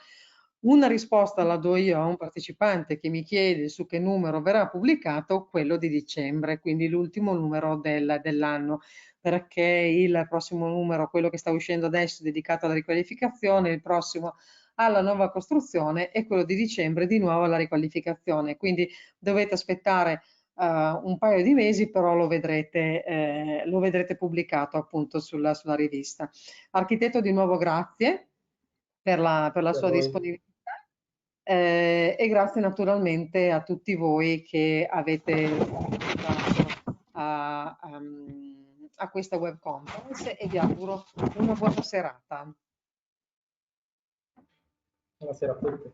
Una risposta la do io a un partecipante che mi chiede su che numero verrà pubblicato, quello di dicembre, quindi l'ultimo numero dell'anno, perché il prossimo numero, quello che sta uscendo adesso, dedicato alla riqualificazione, il prossimo alla nuova costruzione e quello di dicembre di nuovo alla riqualificazione. Quindi dovete aspettare un paio di mesi, però lo vedrete pubblicato appunto sulla rivista. Architetto, di nuovo grazie per la grazie a sua voi. disponibilità e grazie naturalmente a tutti voi che avete partecipato a questa web conference e vi auguro una buona serata. Buonasera a tutti.